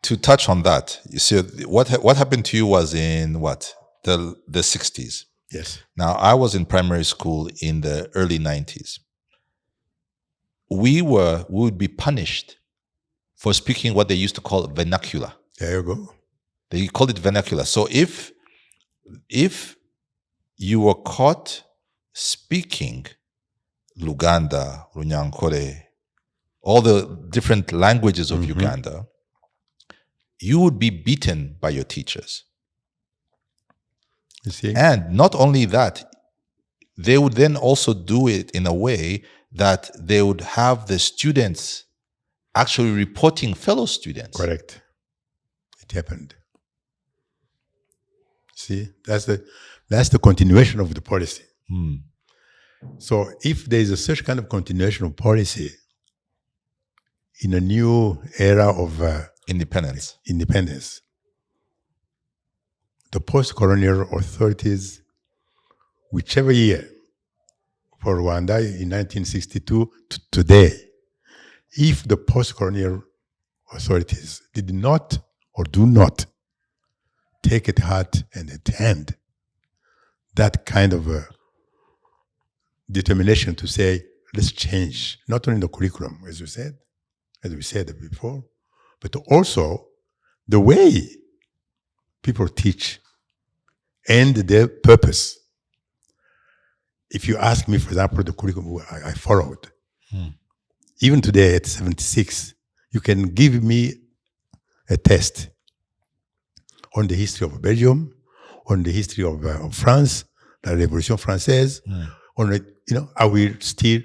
To touch on that, you see, what happened to you was in the 60s. Yes. Now, I was in primary school in the early 90s. We would be punished for speaking what they used to call vernacular. There you go. They called it vernacular. So if you were caught speaking Luganda, Runyankore, all the different languages of Uganda, you would be beaten by your teachers. You see? And not only that, they would then also do it in a way that they would have the students actually reporting fellow students. Correct. It happened. See, that's the continuation of the policy. So if there is such kind of continuation of policy in a new era of independence, the post-colonial authorities, whichever year, for Rwanda in 1962 to today, if the post-colonial authorities did not or do not take it heart and at hand that kind of a determination to say, let's change not only the curriculum, as we said before, but also the way people teach and their purpose. If you ask me, for example, the curriculum I followed, even today at 76, you can give me a test on the history of Belgium, on the history of France, la Révolution Française, on it, I will still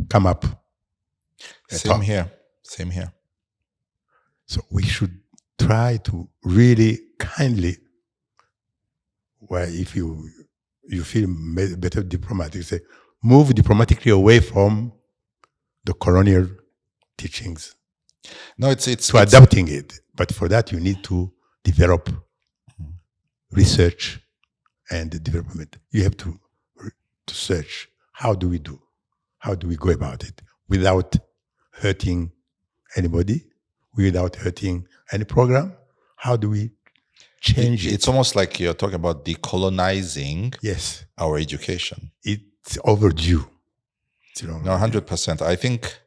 come up. Same here. So we should try to really kindly, well, if you feel better diplomatic, say, move diplomatically away from the colonial teachings. No, it's adapting it. But for that, you need to develop research and development. You have to search. How do we go about it without hurting anybody, without hurting any program? How do we change it? It's almost like you're talking about decolonizing our education. It's overdue. No, 100%. I think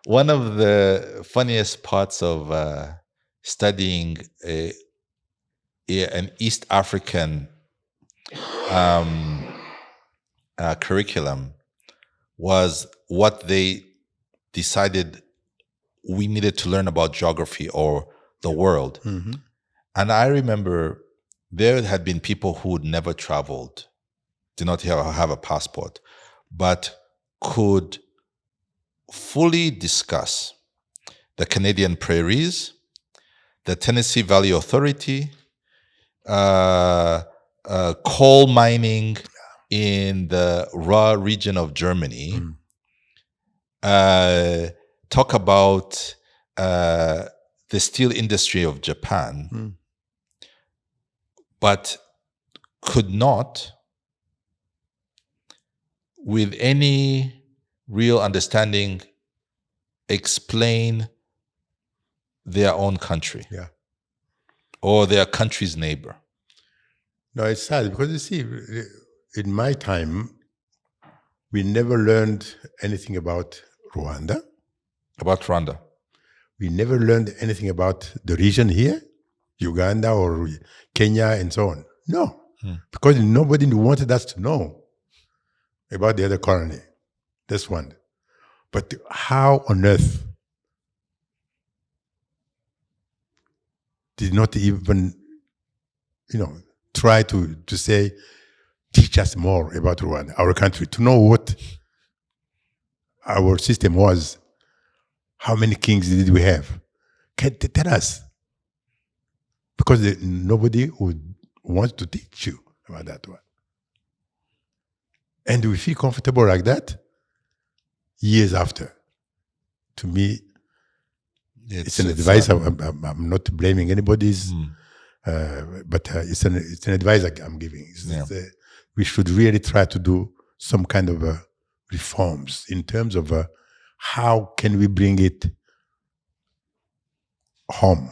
one of the funniest parts of studying an East African curriculum was what they decided we needed to learn about geography or the world. Mm-hmm. And I remember there had been people who had never traveled, did not have a passport, but could fully discuss the Canadian prairies, the Tennessee Valley Authority, coal mining in the Ruhr region of Germany, talk about the steel industry of Japan, but could not, with any real understanding, explain their own country or their country's neighbor. No, it's sad because you see, in my time, we never learned anything about Rwanda. About Rwanda. We never learned anything about the region here, Uganda or Kenya and so on. No, because nobody wanted us to know about the other colony. That's one. But how on earth did not even, try to say, teach us more about Rwanda, our country, to know what our system was. How many kings did we have? Can they tell us? Because nobody would want to teach you about that one. And we feel comfortable like that years after. To me, it's an advice. I'm not blaming anybody's, but it's an advice I'm giving. We should really try to do some kind of reforms in terms of how can we bring it home?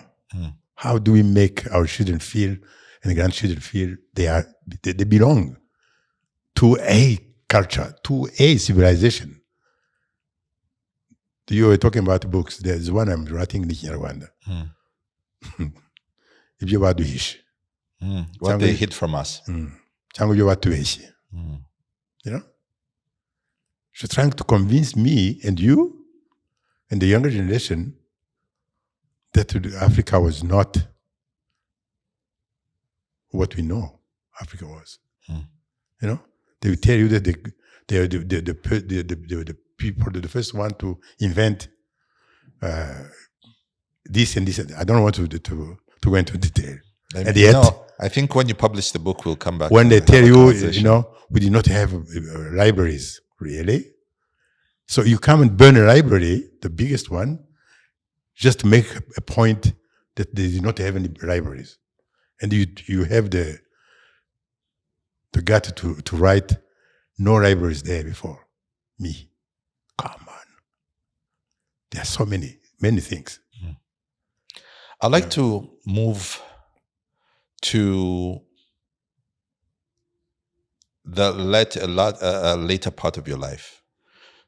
How do we make our children feel and grandchildren feel they belong to a culture, to a civilization? You were talking about books. There's one I'm writing in Rwanda. Ibyo baduhishe. What they hid from us. Cyangwa ibyo batubeshye. She's trying to convince me and you and the younger generation that Africa was not what we know Africa was. They will tell you that they are the people, the first one to invent this and this. I don't want to go into detail. And yet, I think when you publish the book, we'll come back. When they tell you, we did not have libraries, really. So you come and burn a library, the biggest one, just to make a point that they did not have any libraries. And you have the gut to write, no rivalries there before me. Come on. There are so many things. I'd like to move to the later part of your life.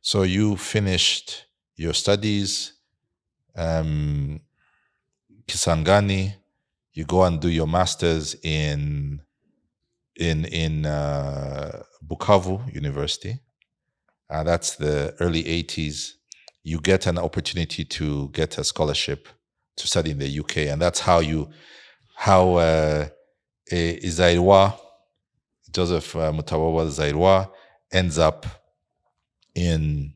So you finished your studies, Kisangani. You go and do your master's in Bukavu University. That's the early 80s. You get an opportunity to get a scholarship to study in the UK, and that's how Zairwa, Joseph Mutaboba Zairwa, ends up in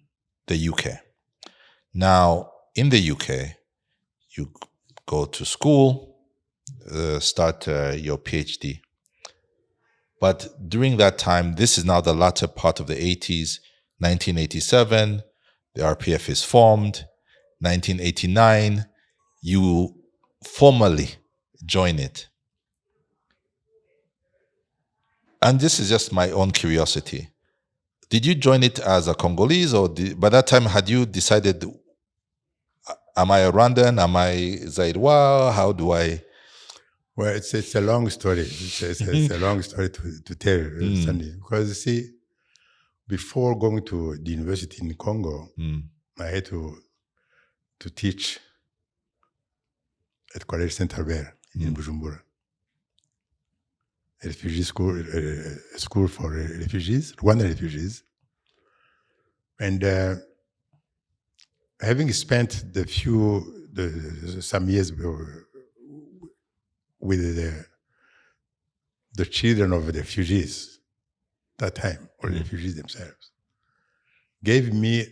the UK. Now, in the UK, you go to school, start your PhD. But during that time, this is now the latter part of the 80s, 1987, the RPF is formed. 1989, you formally join it. And this is just my own curiosity. Did you join it as a Congolese, or by that time had you decided, am I a Rwandan, am I Zairwa, how do I? Well, it's a long story. It's a long story to tell, Sandy. Because you see, before going to the university in Congo, I had to teach at College Saint Albert in Bujumbura, a refugee school, a school for refugees, Rwandan refugees. And having spent some years with the children of the refugees that time, or the refugees themselves, gave me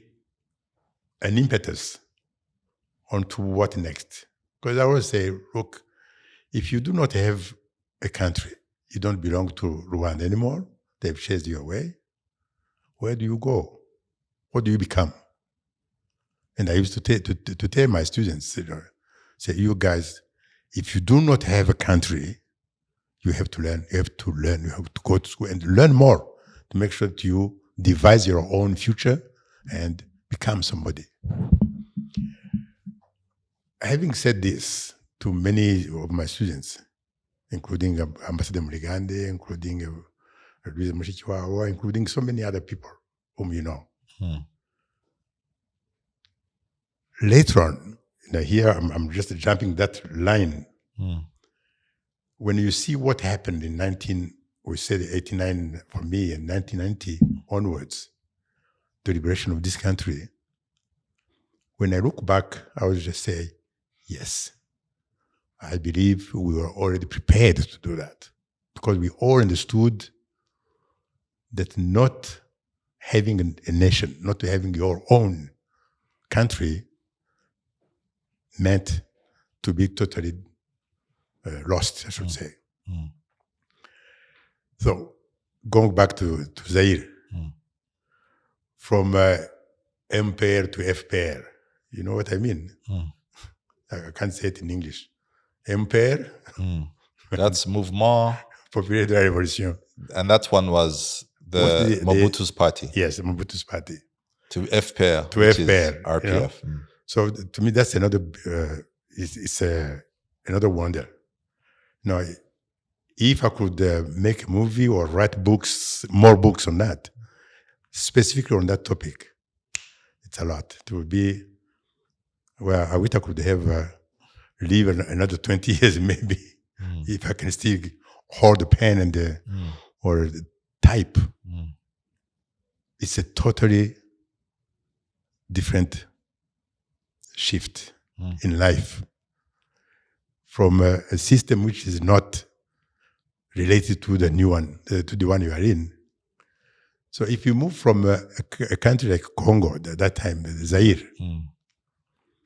an impetus onto what next. Because I always say, look, if you do not have a country, you don't belong to Rwanda anymore, they've chased you away, where do you go? What do you become? And I used to tell my students, say, you guys, if you do not have a country, you have to learn, you have to go to school and learn more to make sure that you devise your own future and become somebody. Having said this to many of my students, including Ambassador Murigande, including Louise Mushikiwawa, including so many other people whom you know. Later on, here I'm just jumping that line. When you see what happened in 89 for me, and 1990 onwards, the liberation of this country, when I look back, I would just say, yes, I believe we were already prepared to do that, because we all understood that not having a nation, not having your own country, meant to be totally lost, I should say. So, going back to Zaire, from empire to FPR, you know what I mean? I can't say it in English. Empire. That's Mouvement Populaire de la Révolution. And that one was Mobutu's party. Yes, the Mobutu's party. To FPR. To FPR. RPF. You know? So to me, that's another, it's another wonder. Now, if I could make a movie or write books, more books on that, specifically on that topic, it's a lot. It would be, well, I wish I could have live another 20 years maybe, if I can still hold the pen and or type. It's a totally different shift in life from a system which is not related to the new one, to the one you are in. So if you move from a country like Congo, at that time, Zaire,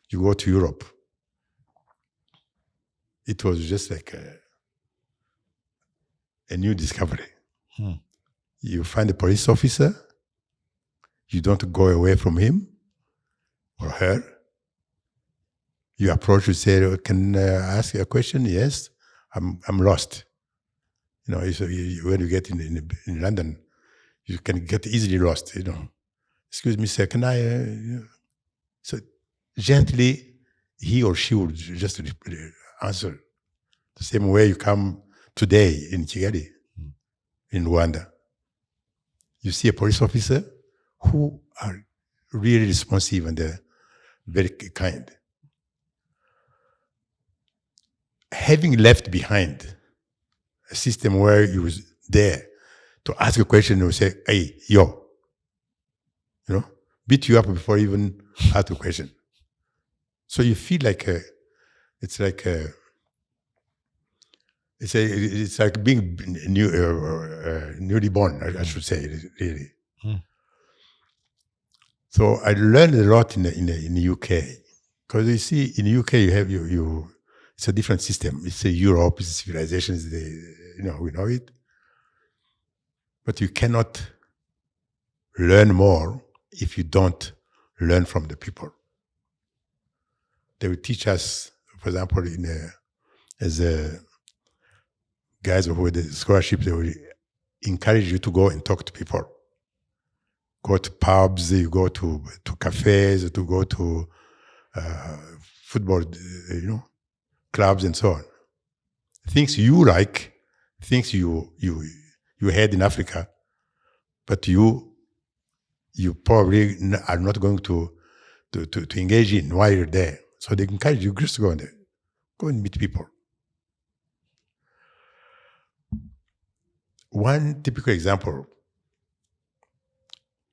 you go to Europe, it was just like a new discovery. You find a police officer, you don't go away from him or her. You approach, you say, can I ask you a question? Yes. I'm lost. You know, so when you get in London, you can get easily lost. You know, excuse me, sir, can I? So gently, he or she would just answer the same way you come today in Kigali, in Rwanda. You see a police officer who are really responsive and very kind. Having left behind a system where you was there to ask a question and say, hey, yo, you know, beat you up before you even ask a question. So you feel like it's like being newly born, I should say, really. So I learned a lot in the UK, because you see in the UK you have it's a different system. It's a Europe, it's a civilization, we know it, but you cannot learn more if you don't learn from the people. They will teach us, for example, as guys who had the scholarship, they will encourage you to go and talk to people. Go to pubs, you go to cafes, to go to football, clubs and so on. Things you like, things you had in Africa, but you probably are not going to engage in while you're there. So they encourage you just to go in there, go and meet people. One typical example,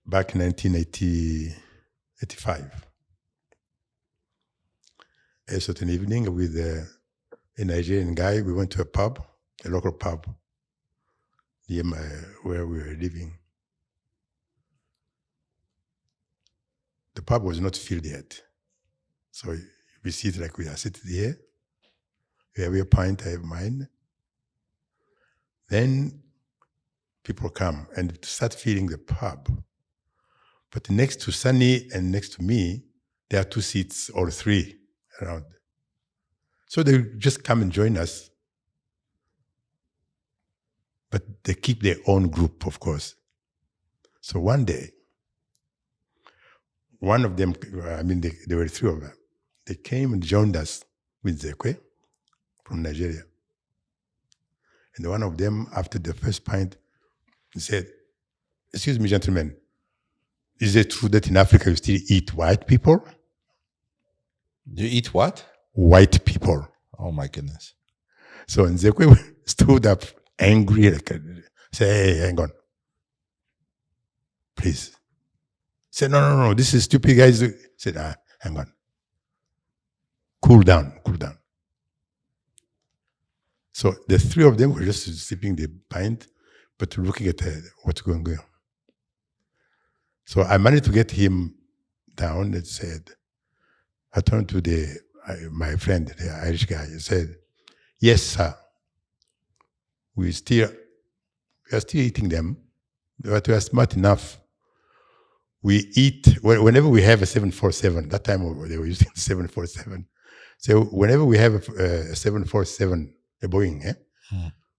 back in 1985, a certain evening with a Nigerian guy, we went to a pub, a local pub, near where we were living. The pub was not filled yet. So we sit like we are sitting here. You have your pint, I have mine. Then people come and start filling the pub. But next to Sunny and next to me, there are 2 seats or 3 around. So they just come and join us. But they keep their own group, of course. So one day, one of them, there were 3 of them, they came and joined us with Zekwe from Nigeria. And one of them, after the first pint, said, excuse me, gentlemen, is it true that in Africa you still eat white people? You eat what? White people. Oh my goodness. So Nzekwe stood up angry, said, hey, hang on. Please. Said, no, this is stupid guys. Said, hang on. Cool down. So the 3 of them were just sipping the pint, but looking at what's going on. So I managed to get him down and said, I turned to my friend, the Irish guy, and said, yes, sir, we are still eating them, but we are smart enough. We eat, whenever we have a 747, that time they were using 747. So whenever we have a 747, a Boeing,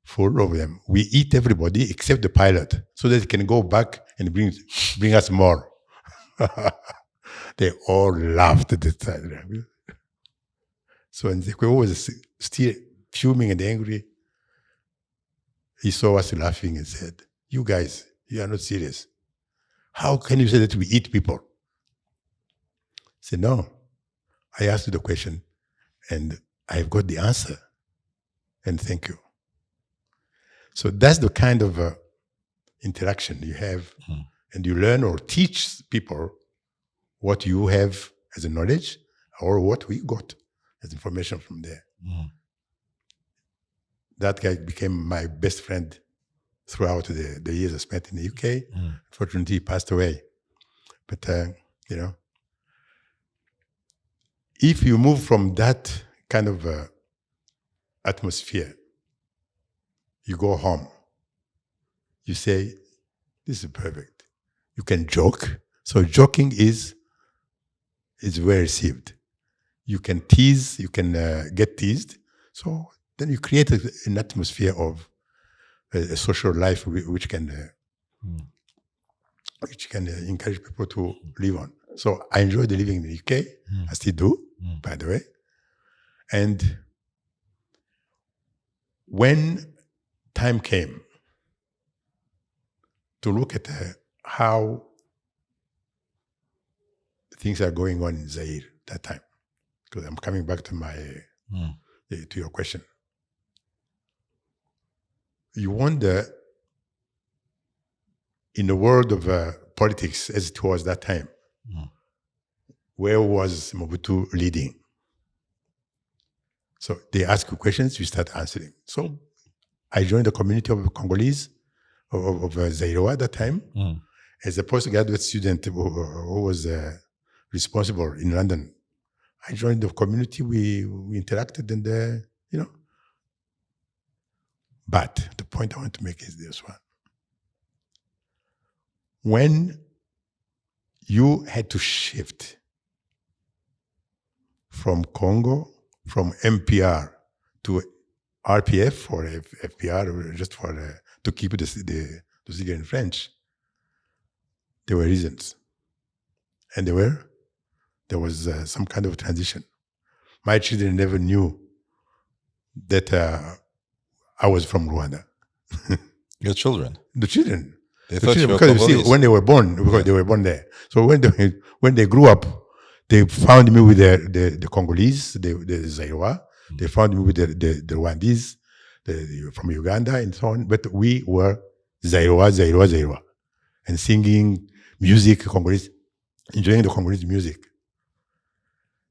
full of them, we eat everybody except the pilot, so that he can go back and bring us more. They all laughed at the time. So Nzekwe was still fuming and angry. He saw us laughing and said, you guys, you are not serious. How can you say that we eat people? I said, no. I asked you the question and I've got the answer. And thank you. So that's the kind of interaction you have, and you learn or teach people what you have as a knowledge or what we got as information from there. That guy became my best friend throughout the years I spent in the UK. Unfortunately, he passed away. But, if you move from that kind of atmosphere, you go home, you say, this is perfect. You can joke. So joking is well received. You can tease, you can get teased. So then you create an atmosphere of a social life which can encourage people to live on. So I enjoyed living in the UK. I still do, by the way. And when time came to look at how things are going on in Zaire that time, because I'm coming back to to your question. You wonder, in the world of politics as it was that time, where was Mobutu leading? So they ask you questions, you start answering. So I joined the community of Congolese, of Zaire at that time, as a postgraduate student who was responsible in London. I joined the community, we interacted and, But the point I want to make is this one. When you had to shift from Congo, from MPR to RPF or FPR, or just for to keep the figure in French, there were reasons. And there was some kind of transition. My children never knew that I was from Rwanda. Your children? The children. They thought you were because you see, Congolese. when they were born, because they were born there. So when they grew up, they found me with the Congolese, the Zaire. They found me with the Rwandese, from Uganda and so on. But we were Zaire, and singing music, Congolese, enjoying the Congolese music.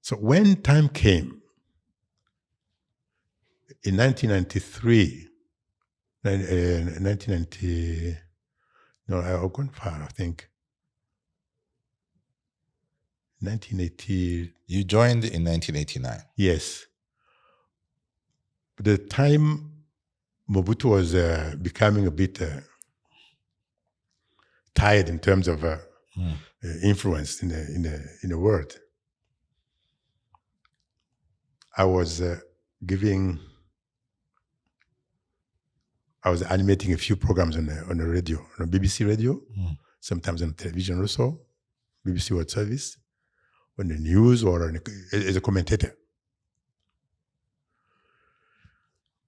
So when time came, in 1993, 1990, no, I've gone far, I think. 1980. You joined in 1989. Yes. The time Mobutu was becoming a bit tired in terms of influence in the world. I was animating a few programs on the radio, on BBC radio, sometimes on television also, BBC World Service, on the news or as a commentator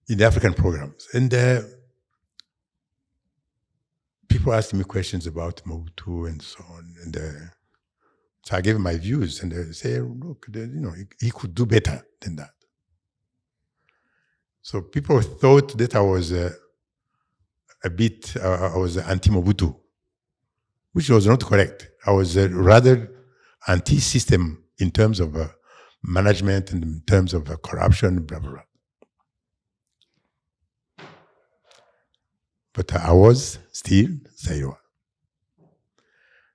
in the African programs. And people asked me questions about Mobutu and so on. And so I gave my views, and they say, look, he could do better than that. So people thought that I was I was anti-Mobutu, which was not correct. I was rather anti-system in terms of management and in terms of corruption, blah, blah, blah. But I was still Zaire.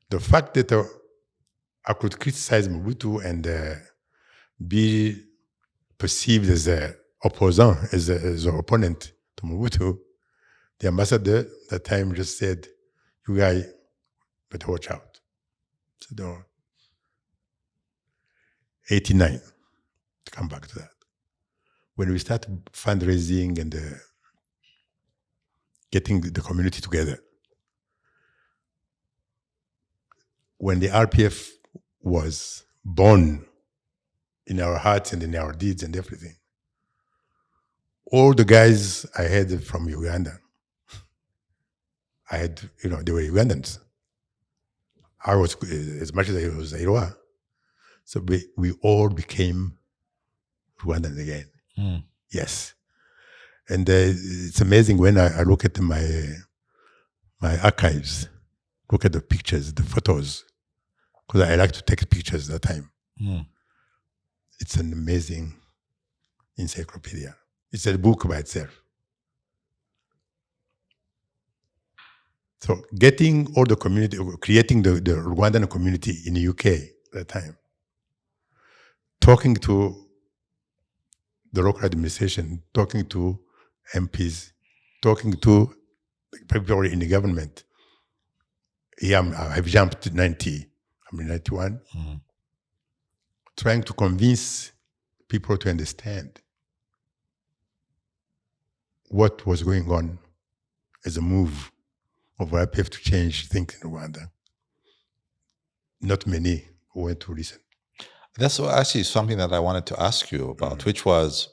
The fact that I could criticize Mobutu and be perceived as an opposant, as an opponent to Mobutu, the ambassador at that time just said, you guys better watch out. So 89, to come back to that. When we started fundraising and getting the community together, when the RPF was born in our hearts and in our deeds and everything, all the guys I had from Uganda, they were Ugandans. I was, as much as I was Zaire, so we all became Rwandans again. Yes. And it's amazing when I look at my archives, look at the pictures, the photos, because I like to take pictures at that time. It's an amazing encyclopedia. It's a book by itself. So getting all the community, creating the Rwandan community in the UK at that time, talking to the local administration, talking to MPs, talking to people in the government. Here I've jumped to 90, I'm in 91, trying to convince people to understand what was going on as a move of RPF to change things in Rwanda. Not many went to listen. That's actually something that I wanted to ask you about, which was,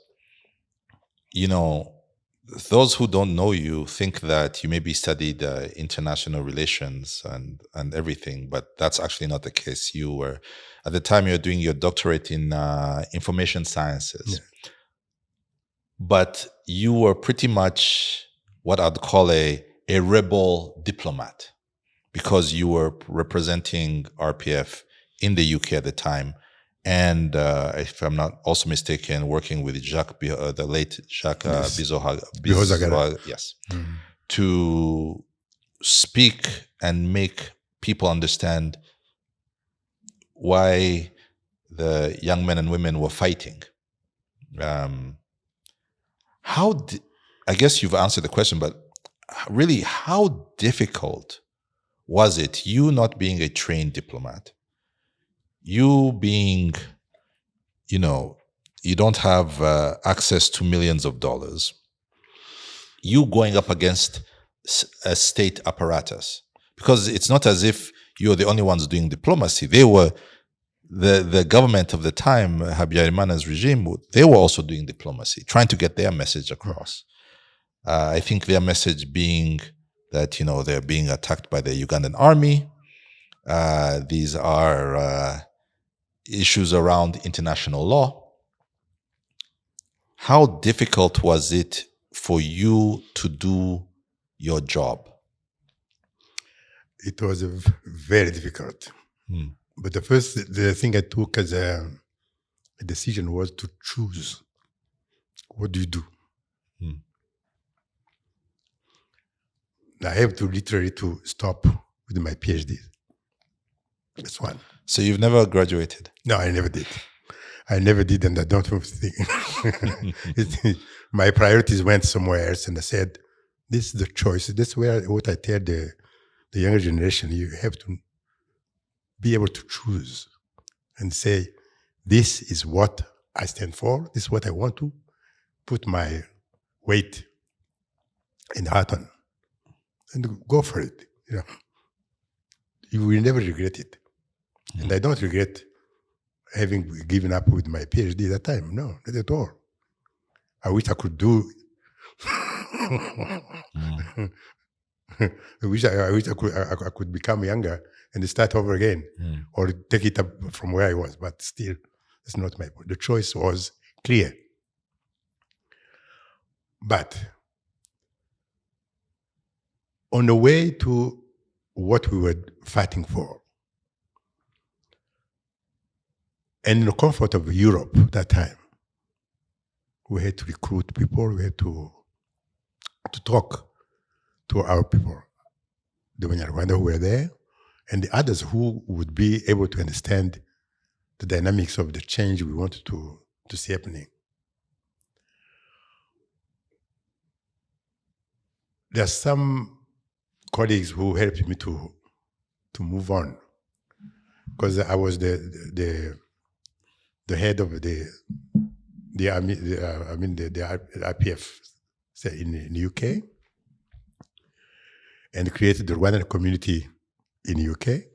those who don't know you think that you maybe studied international relations and everything, but that's actually not the case. You were, at the time, you were doing your doctorate in information sciences. Yeah. But you were pretty much what I'd call a rebel diplomat, because you were representing RPF in the UK at the time. And if I'm not also mistaken, working with the late Jacques Bizozagara, yes, to speak and make people understand why the young men and women were fighting. I guess you've answered the question, but really, how difficult was it, you not being a trained diplomat, you being, you don't have access to millions of dollars, you going up against a state apparatus? Because it's not as if you're the only ones doing diplomacy. They were, the government of the time, Habyarimana's regime, they were also doing diplomacy, trying to get their message across. I think their message being that, they're being attacked by the Ugandan army. These are issues around international law. How difficult was it for you to do your job? It was very difficult. But the thing I took as a decision was to choose. What do you do? I have to literally to stop with my PhD. That's one. So you've never graduated? No, I never did. And I don't think my priorities went somewhere else, and I said, this is the choice. That's what I tell the younger generation. You have to be able to choose and say, this is what I stand for. This is what I want to put my weight and heart on, and go for it. You will never regret it. And I don't regret having given up with my PhD at that time. No, not at all. I wish I could do. I wish I could become younger and start over again, or take it up from where I was. But still, that's not my point. The choice was clear. But on the way to what we were fighting for, and in the comfort of Europe that time, we had to recruit people, we had to talk to our people, the Rwanda who were there, and the others who would be able to understand the dynamics of the change we wanted to see happening. There are some colleagues who helped me to move on, because I was the head of the army, the RPF in the UK, and created the Rwandan community in the UK.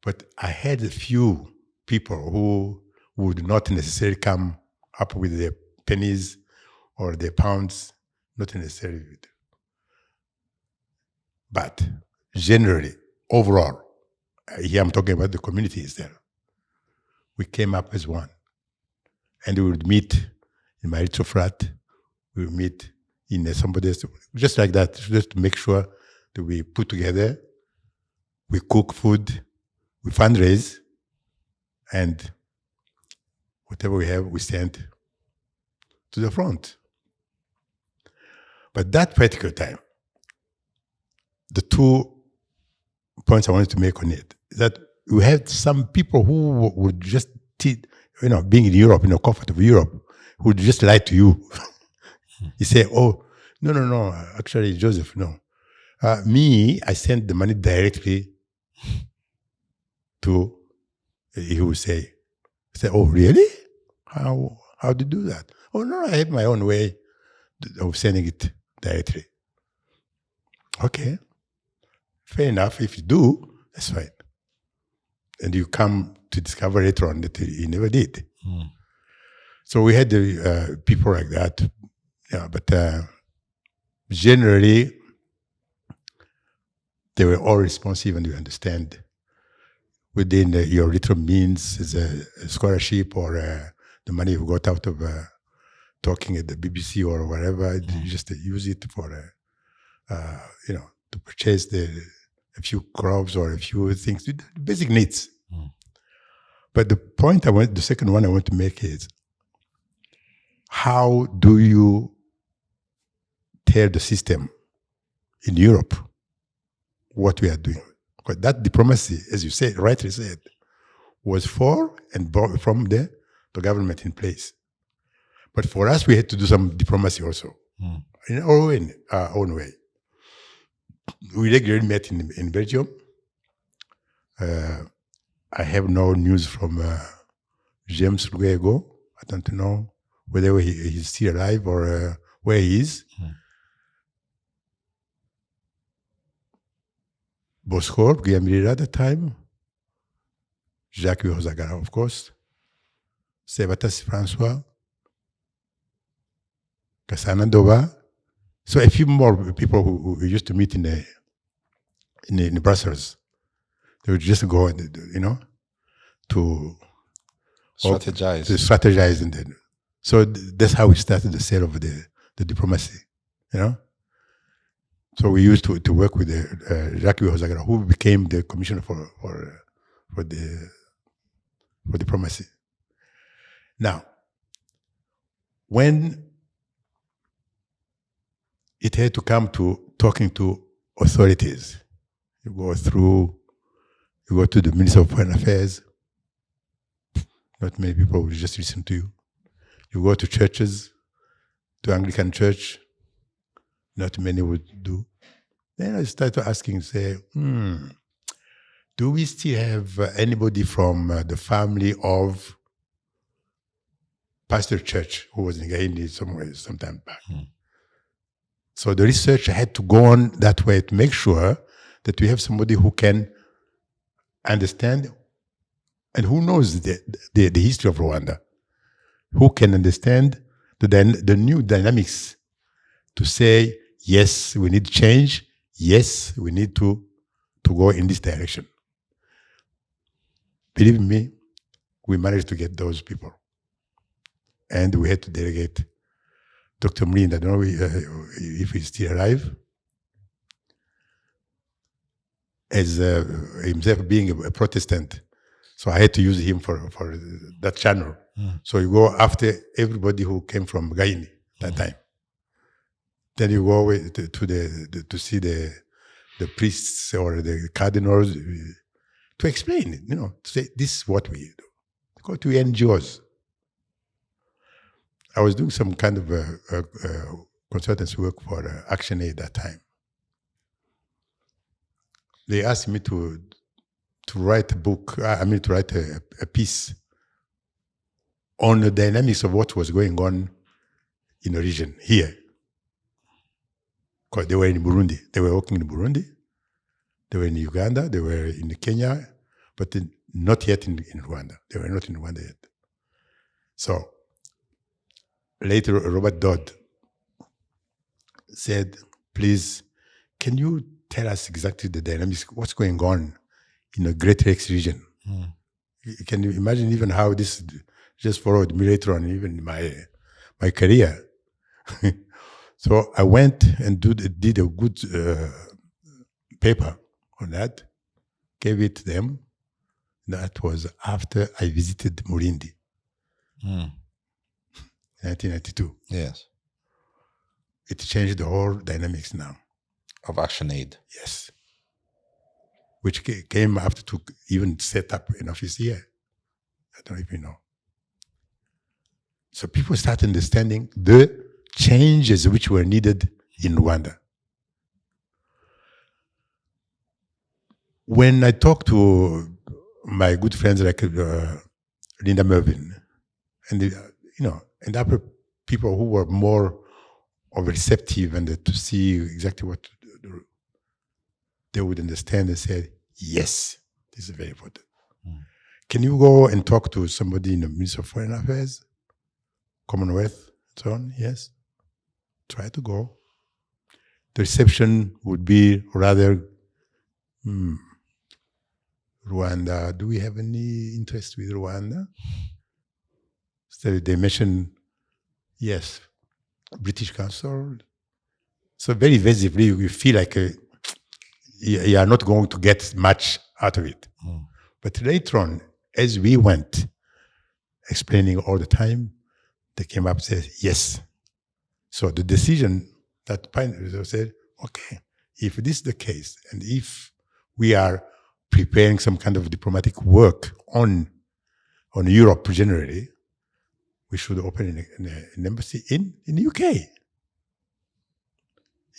But I had a few people who would not necessarily come up with their pennies or their pounds, not necessarily. But generally, overall, here I'm talking about the communities there. We came up as one. And we would meet in Marriott flat. We would meet in somebody's, just like that, just to make sure that we put together, we cook food, we fundraise, and whatever we have, we send to the front. But that particular time, the 2 points I wanted to make on it is that we had some people who would just, being in Europe, in the comfort of Europe, who would just lie to you. You say, oh, no, actually, Joseph, no. I sent the money directly to, he would say, oh, really? How How do you do that? Oh, no, I have my own way of sending it directly. Okay, fair enough. If you do, that's fine. And you come to discover later on that he never did. So we had people like that. Yeah, but generally, they were all responsive, and you understand within your little means as a scholarship or the money you got out of talking at the BBC or whatever, you just use it for, to purchase a few crops or a few things, basic needs. But the second one I want to make is, how do you tell the system in Europe what we are doing? Because that diplomacy, as you said, rightly said, was for and from the government in place. But for us, we had to do some diplomacy also in our own way. We regularly met in Belgium. I have no news from James Luego. I don't know whether he's still alive or where he is. Bosco, Guillemire at the time, Jacques Hozagara, of course, Sebatas Francois, Kasana Dova. So a few more people who used to meet in Brussels. They would just go and, to strategize. To strategize. And then, so that's how we started the sale of the diplomacy, So we used to work with Jacques Hozagara, who became the commissioner for diplomacy. Now, when it had to come to talking to authorities, you go to the Minister of Foreign Affairs. Not many people will just listen to you. You go to churches, to Anglican Church. Not many would do. Then I started asking, say, do we still have anybody from the family of Pastor Church who was in Gahini somewhere sometime back? So the research had to go on that way to make sure that we have somebody who can understand and who knows the history of Rwanda, who can understand the new dynamics to say, yes, we need change. Yes, we need to go in this direction. Believe me, we managed to get those people. And we had to delegate Dr. Mlind. I don't know if he's still alive. As himself being a Protestant. So I had to use him for that channel. So you go after everybody who came from Gahini that time. Then you go to see the priests or the cardinals to explain, to say, this is what we do. Go to NGOs. I was doing some kind of consultancy work for Action Aid that time. They asked me to write a book, to write a piece on the dynamics of what was going on in the region here. Because they were in Burundi. They were working in Burundi. They were in Uganda. They were in Kenya, but not yet in Rwanda. They were not in Rwanda yet. So later, Robert Dodd said, please, can you tell us exactly the dynamics, what's going on in the Great Lakes region? Can you imagine even how this just followed me later on, even in my career? So I went and did a good paper on that, gave it to them. That was after I visited Murindi, 1992. Yes. It changed the whole dynamics now. Of Action Aid. Yes. Which came after to even set up an office here. I don't know if you know. So people started understanding the changes which were needed in Rwanda. When I talk to my good friends like Linda Mervyn, and And other people who were more of receptive and to see exactly what they would understand and said, yes, this is very important. Can you go and talk to somebody in the Ministry of Foreign Affairs, Commonwealth, and so on? Yes. Try to go. The reception would be rather, Rwanda, do we have any interest with Rwanda? So they mentioned, yes, British Council. So very visibly, you feel like you are not going to get much out of it. But later on, as we went, explaining all the time, they came up and said, yes. So the decision that Prime Minister said, okay, if this is the case, and if we are preparing some kind of diplomatic work on Europe generally, we should open an embassy in the UK.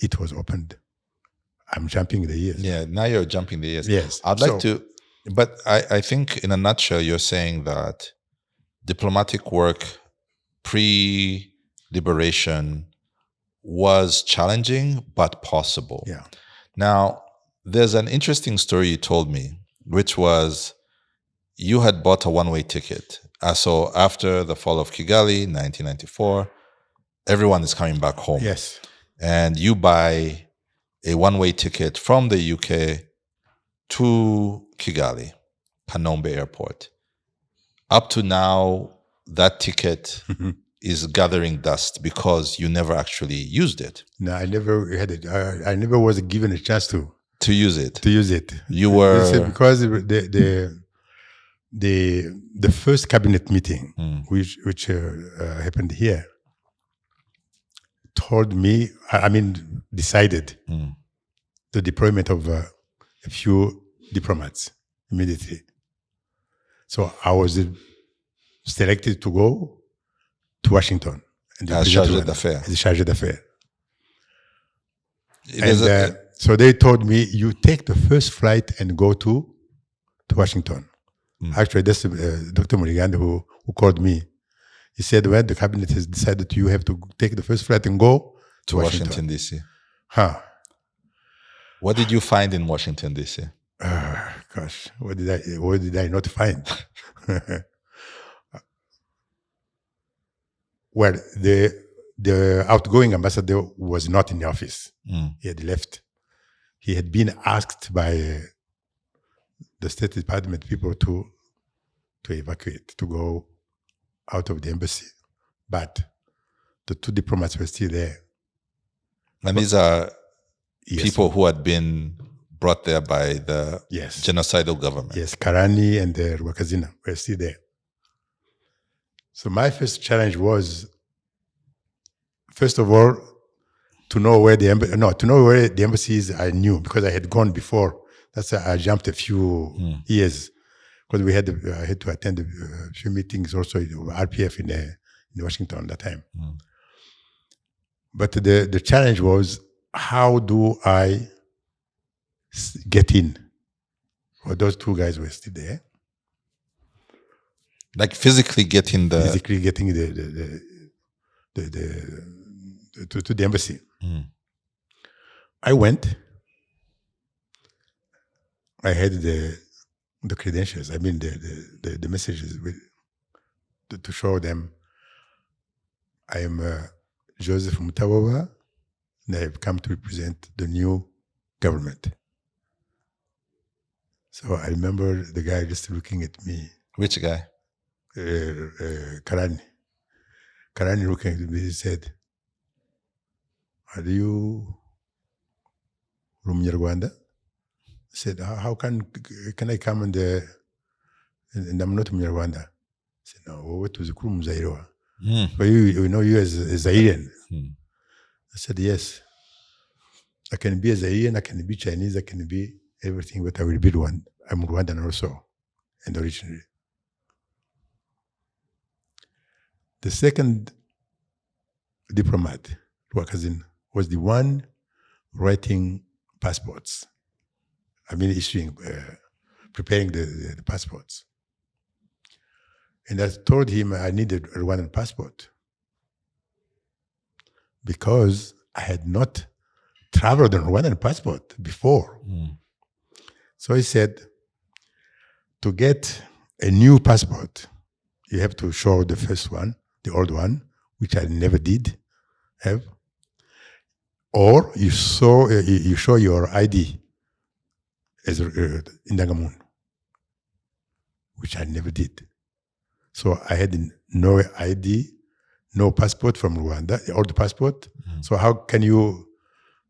It was opened. I'm jumping the years. Yeah, now you're jumping the years. Yes. I'd like to, but I think in a nutshell, you're saying that diplomatic work pre-liberation was challenging, but possible. Yeah. Now, there's an interesting story you told me, which was you had bought a one-way ticket. So after the fall of Kigali, 1994, everyone is coming back home. Yes. And you buy a one-way ticket from the UK to Kigali, Kanombe Airport. Up to now, that ticket is gathering dust because you never actually used it. No, I never had it. I never was given a chance to use it. You They were said because the first cabinet meeting, which happened here, told me, decided the deployment of a few diplomats immediately. So I was selected to go to Washington and as chargé d'affaires. As chargé d'affaires. So they told me, you take the first flight and go to Washington. Actually, that's Dr. Murigande who called me. He said, well, the cabinet has decided you have to take the first flight and go to Washington, D.C. Huh. What did you find in Washington, D.C.? Gosh, what did I not find? Well, the outgoing ambassador was not in the office. He had left. He had been asked by the State Department people to evacuate, to go out of the embassy. But the two diplomats were still there. And these are people who had been brought there by the genocidal government. Yes, Karani and Rwakazina were still there. So my first challenge was, first of all, to know where the embassy is. I knew because I had gone before. That's why I jumped a few years because I had to attend a few meetings also with RPF in Washington at that time. But the challenge was, how do I get in? Well, those two guys were still there. Like physically getting to the embassy. I went. I had the credentials. The messages to show them. I am Joseph Mutaboba, and I have come to represent the new government. So I remember the guy just looking at me. Which guy? Karani. Karani looking at me, he said, are you from Rwanda? I said, how can I come and I'm not from Rwanda? I said, no, what was the Kuru Mzairoa? But you know you as a Zairian. I said, yes. I can be a Zairian, I can be Chinese, I can be everything, but I will be Rwandan. I'm Rwandan also, and originally. The second diplomat, Rwakazin, was the one writing passports. Issuing, preparing the passports. And I told him I needed a Rwandan passport. because I had not traveled on Rwandan passport before. So he said, to get a new passport, you have to show the first one, the old one, which I never did have, or you show your ID as Indangamuntu, which I never did. So I had no ID, no passport from Rwanda, the old passport. So how can you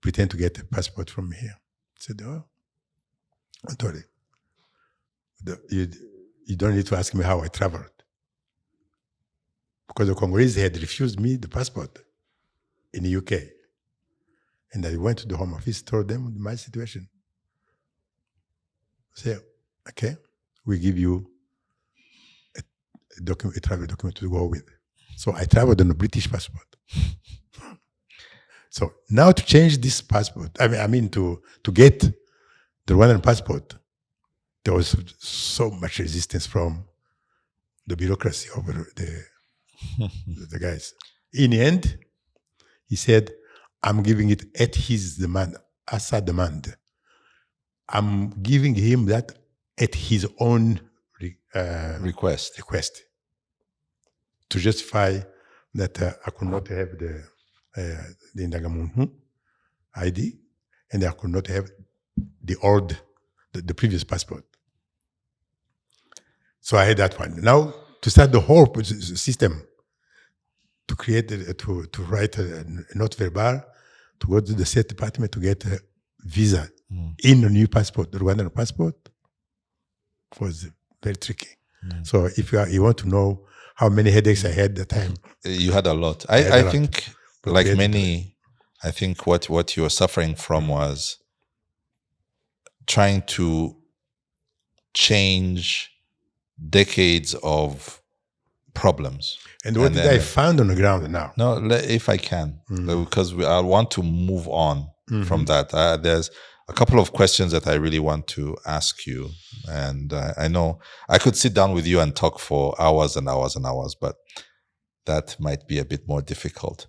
pretend to get a passport from here? I said, oh, I'm sorry. You don't need to ask me how I traveled. Because the Congolese had refused me the passport in the UK. And I went to the Home Office, told them my situation. I said, okay, we give you a travel document to go with. So I traveled on a British passport. So now to change this passport, I mean to get the Rwandan passport, there was so much resistance from the bureaucracy of the guys. In the end, he said, I'm giving it at his demand, as a demand. I'm giving him that at his own request to justify that I could not have the Indangamuntu ID and I could not have the previous passport. So I had that one. Now to start the whole system, to create, to write a note verbal, to go to the State Department to get a visa in a new passport, the Rwandan passport, was very tricky. So if you want to know how many headaches I had at the time. You had a lot. I think, like many, I think what you were suffering from was trying to change decades of problems. And what did I find on the ground now? No, if I can, because I want to move on from that. There's a couple of questions that I really want to ask you. And I know I could sit down with you and talk for hours and hours and hours, but that might be a bit more difficult.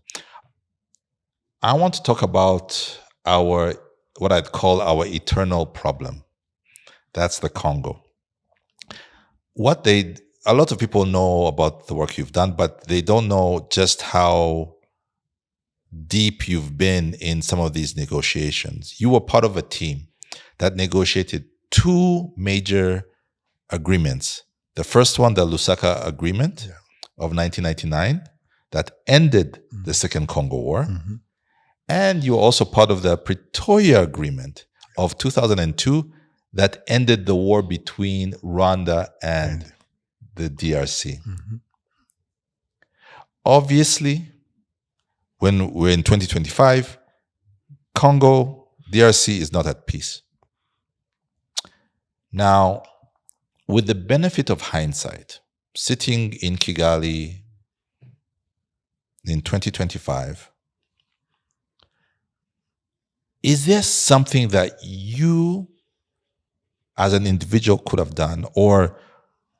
I want to talk about what I'd call our eternal problem. That's the Congo. A lot of people know about the work you've done, but they don't know just how deep you've been in some of these negotiations. You were part of a team that negotiated 2 major agreements. The first one, the Lusaka Agreement of 1999, that ended the Second Congo War. And you were also part of the Pretoria Agreement of 2002 that ended the war between Rwanda and the DRC. Obviously, when we're in 2025, Congo, DRC is not at peace. Now, with the benefit of hindsight, sitting in Kigali in 2025, is there something that you as an individual could have done, or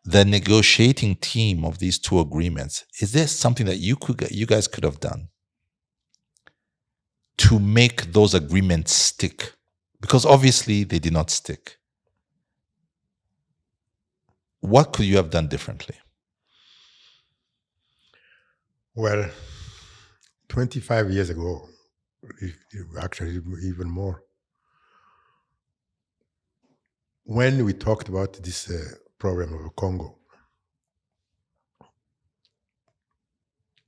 the negotiating team of these 2 agreements, is there something that you guys could have done to make those agreements stick? Because obviously they did not stick. What could you have done differently? Well, 25 years ago, actually even more, when we talked about this problem of Congo,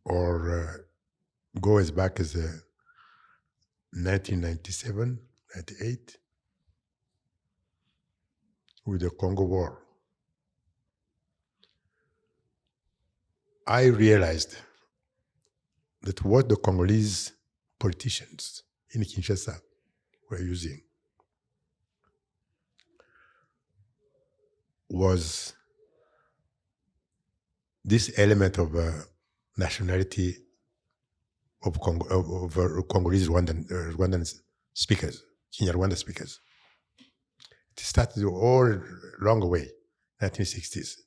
or go as back as 1997, 98, with the Congo War, I realized that what the Congolese politicians in Kinshasa were using was this element of nationality of Congolese Rwandan speakers, Kinyarwanda speakers. It started all long away, 1960s.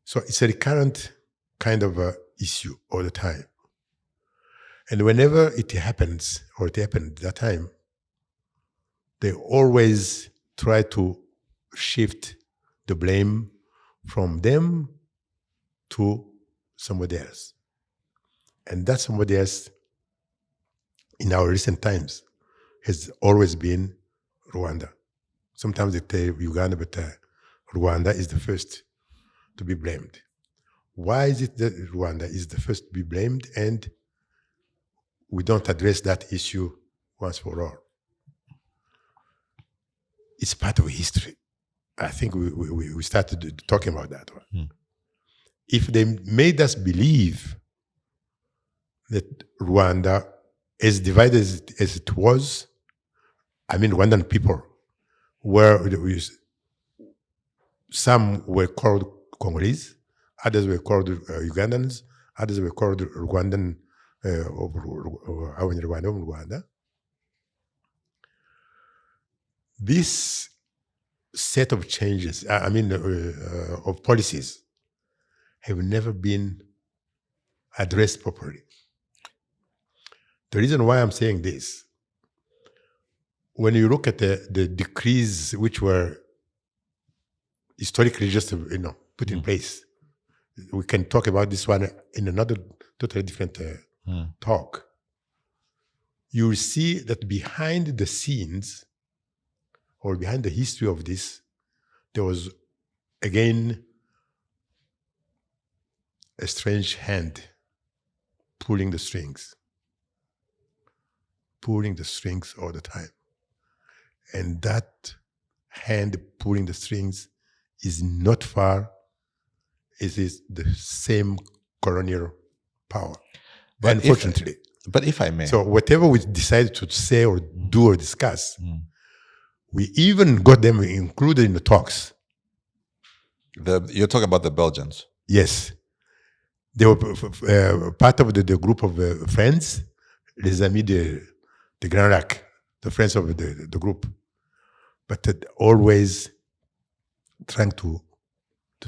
So it's a recurrent kind of issue all the time. And whenever it happens, or it happened that time, they always try to shift the blame from them to somebody else. And that somebody else, in our recent times, has always been Rwanda. Sometimes they say Uganda, but Rwanda is the first to be blamed. Why is it that Rwanda is the first to be blamed and we don't address that issue once for all? It's part of history. I think we started talking about that one. If they made us believe that Rwanda, as divided as it was, I mean, Rwandan people some were called Congolese, others were called Ugandans, others were called Rwandan Rwanda. This set of changes, of policies, have never been addressed properly. The reason why I'm saying this, when you look at the decrees which were historically just put in place, we can talk about this one in another totally different talk. You will see that behind the scenes, or behind the history of this, there was again a strange hand pulling the strings all the time. And that hand pulling the strings is not far. It is the same colonial power. But unfortunately. But if I may. So whatever we decide to say or do or discuss, we even got them included in the talks. You're talking about the Belgians? Yes. They were part of the group of friends, les amis de Grand Lac, the friends of the group. But always trying to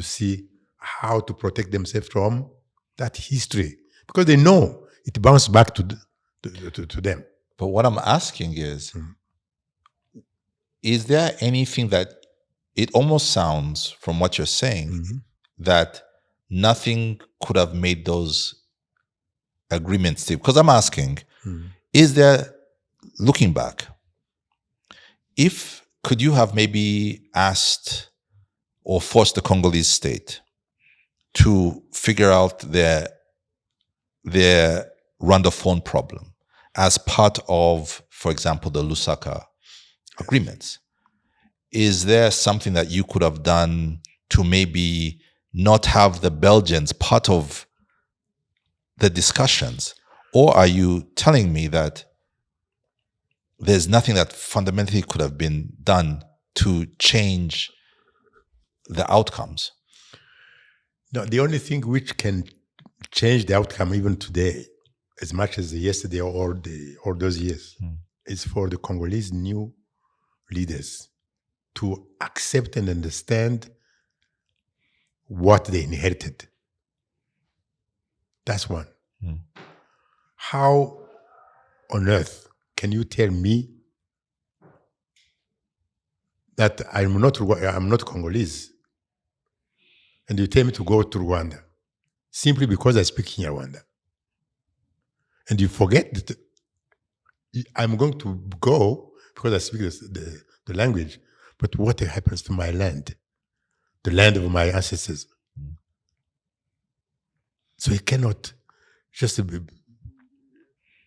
see how to protect themselves from that history. Because they know it bounced back to them. But what I'm asking is there anything that, it almost sounds from what you're saying that nothing could have made those agreements? Because I'm asking, is there, looking back, could you have maybe asked or forced the Congolese state to figure out their Rwandophone problem as part of, for example, the Lusaka agreements? Is there something that you could have done to maybe not have the Belgians part of the discussions? Or are you telling me that there's nothing that fundamentally could have been done to change the outcomes? No, the only thing which can change the outcome even today, as much as yesterday or those years, is for the Congolese new leaders to accept and understand what they inherited. That's one. How on earth can you tell me that I'm not Congolese, and you tell me to go to Rwanda simply because I speak Rwanda, and you forget that I'm going to go because I speak the language, but what happens to my land, the land of my ancestors? So you cannot just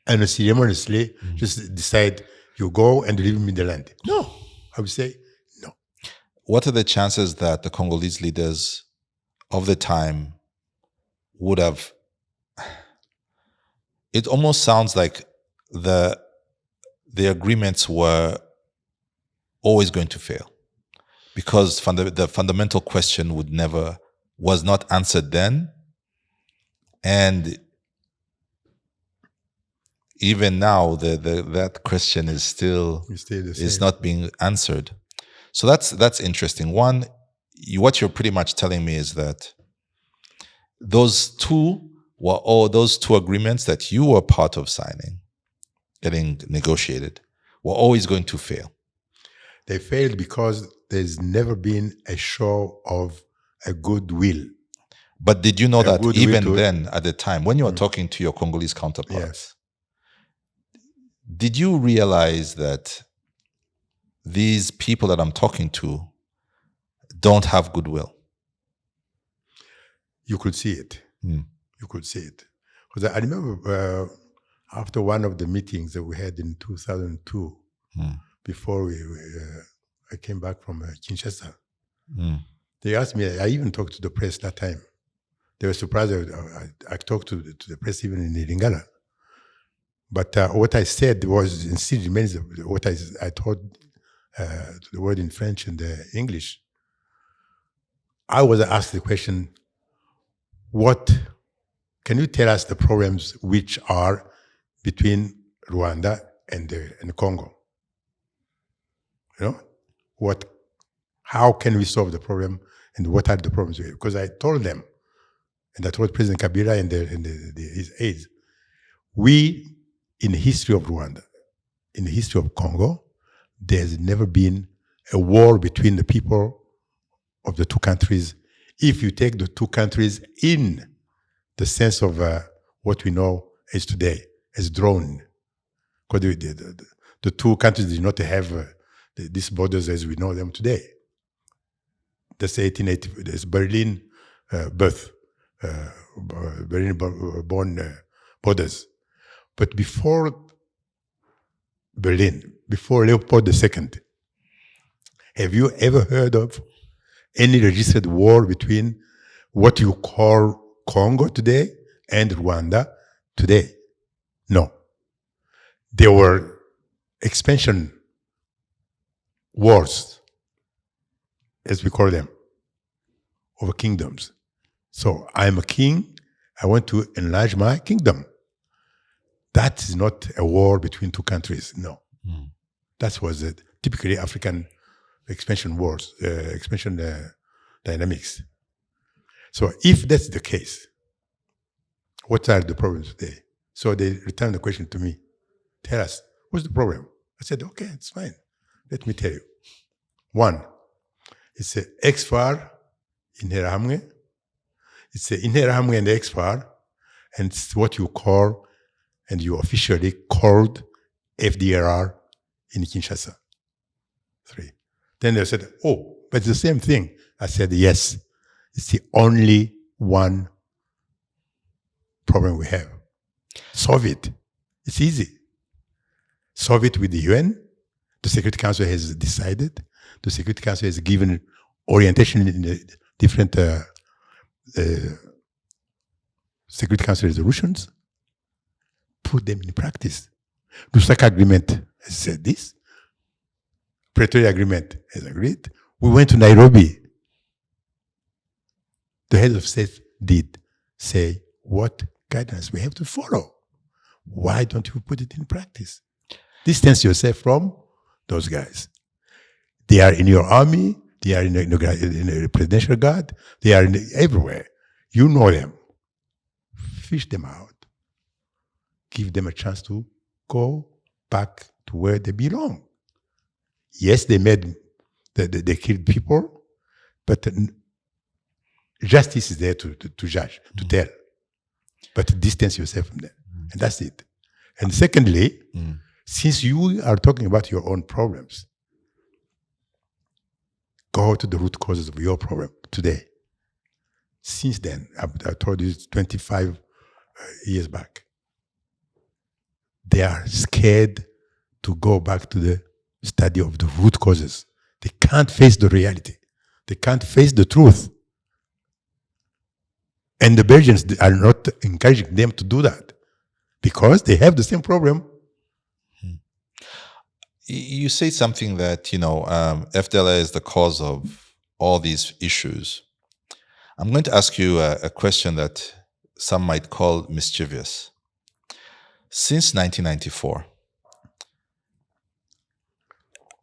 unceremoniously just decide you go and leave me the land. No, I would say no. What are the chances that the Congolese leaders of the time would have? It almost sounds like the agreements were always going to fail, because the fundamental question was not answered then, and even now that question is still is not being answered. So that's interesting. What you're pretty much telling me is that those two were all those two agreements that you were part of signing, getting negotiated, were always going to fail? They failed because there's never been a show of a goodwill. But did you know that goodwill even then, at the time, when you were talking to your Congolese Yes. counterparts, did you realize that these people that I'm talking to don't have goodwill? You could see it. Mm. You could see it. Because I remember after one of the meetings that we had in 2002, before I came back from Kinshasa, they asked me, I even talked to the press that time. They were surprised I talked to the press even in Lingala. But what I said was, and still remains what I taught the word in French and English. I was asked the question, can you tell us the problems which are between Rwanda and Congo? You know, how can we solve the problem, and what are the problems? Because I told them, and I told President Kabila and his aides, we, in the history of Rwanda, in the history of Congo, there's never been a war between the people of the two countries. If you take the two countries in the sense of what we know as today, as drawn, because the two countries did not have these borders as we know them today. That's 1880. There's Berlin Berlin-born borders. But before Berlin, before Leopold II, have you ever heard of any registered war between what you call Congo today and Rwanda today? No. There were expansion wars, as we call them, over kingdoms. So I'm a king, I want to enlarge my kingdom. That is not a war between two countries, no. That was typically African expansion wars, dynamics. So if that's the case, what are the problems today? So they returned the question to me. Tell us, what's the problem? I said, okay, it's fine. Let me tell you. One, it's a XFAR Interahamwe. It's an Interahamwe and XFAR, and it's what you call, and you officially called FDRR in Kinshasa. 3. Then they said, oh, but it's the same thing. I said, yes. It's the only one problem we have. Solve it. It's easy. Solve it with the UN. The Security Council has decided. The Security Council has given orientation in the different Security Council resolutions. Put them in practice. The Lusaka Agreement has said this. Pretoria Agreement has agreed. We went to Nairobi. The heads of state did say what guidance we have to follow. Why don't you put it in practice? Distance yourself from those guys. They are in your army. They are in the presidential guard. They are everywhere. You know them. Fish them out. Give them a chance to go back to where they belong. Yes, they they killed people, but justice is there to judge, to tell. But distance yourself from them. And that's it. And secondly, since you are talking about your own problems, go to the root causes of your problem today. Since then, I told you 25 years back, they are scared to go back to the study of the root causes. They can't face the reality. They can't face the truth. And the Belgians are not encouraging them to do that because they have the same problem. You say something that, FDLA is the cause of all these issues. I'm going to ask you a question that some might call mischievous. Since 1994,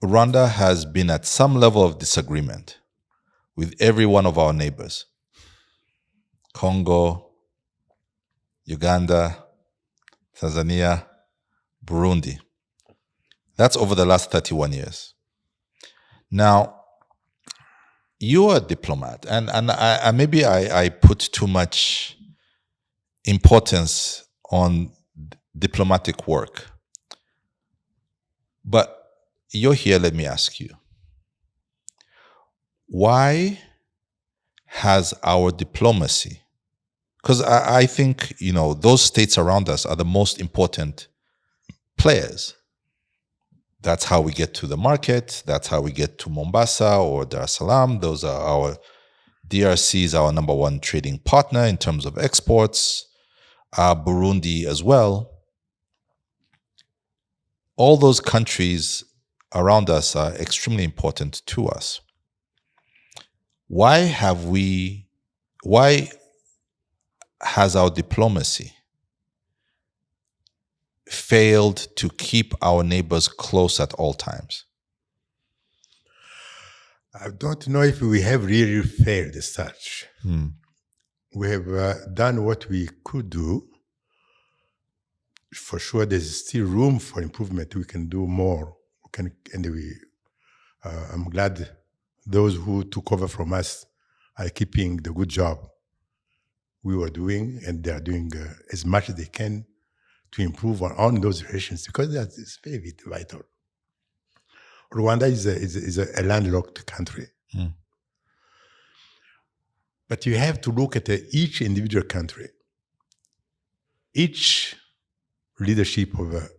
Rwanda has been at some level of disagreement with every one of our neighbors. Congo, Uganda, Tanzania, Burundi. That's over the last 31 years. Now, you're a diplomat, and maybe I put too much importance on diplomatic work. But you're here, let me ask you. Why has our diplomacy, because I think, those states around us are the most important players. That's how we get to the market. That's how we get to Mombasa or Dar es Salaam. Those are our DRC is our number one trading partner in terms of exports. Burundi as well. All those countries around us are extremely important to us. Why has our diplomacy failed to keep our neighbors close at all times? I don't know if we have really failed as such. We have done what we could do. For sure, there's still room for improvement. We can do more. I'm glad those who took over from us are keeping the good job we were doing, and they are doing as much as they can to improve on those relations, because that is very vital. Rwanda is a landlocked country. But you have to look at each individual country. Each leadership of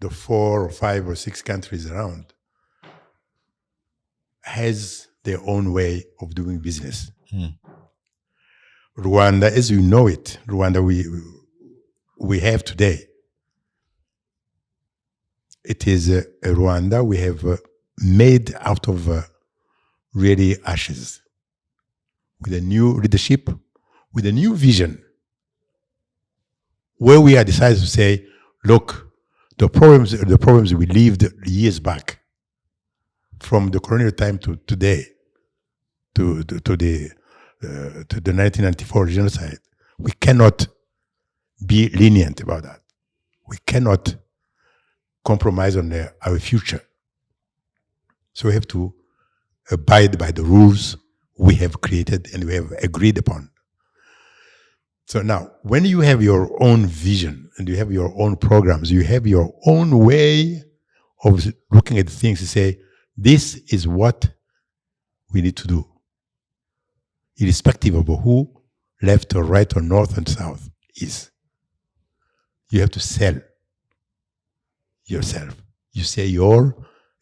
the 4 or 5 or 6 countries around has their own way of doing business. Rwanda, as you know it, Rwanda we have today, it is a Rwanda we have made out of really ashes, with a new leadership, with a new vision, where we have decided to say, look, the problems we lived years back, from the colonial time to today, to the 1994 genocide, we cannot be lenient about that. We cannot compromise on our future. So we have to abide by the rules we have created and we have agreed upon. So now, when you have your own vision and you have your own programs, you have your own way of looking at things to say, this is what we need to do, irrespective of who left or right or north and south is. You have to sell yourself. You say your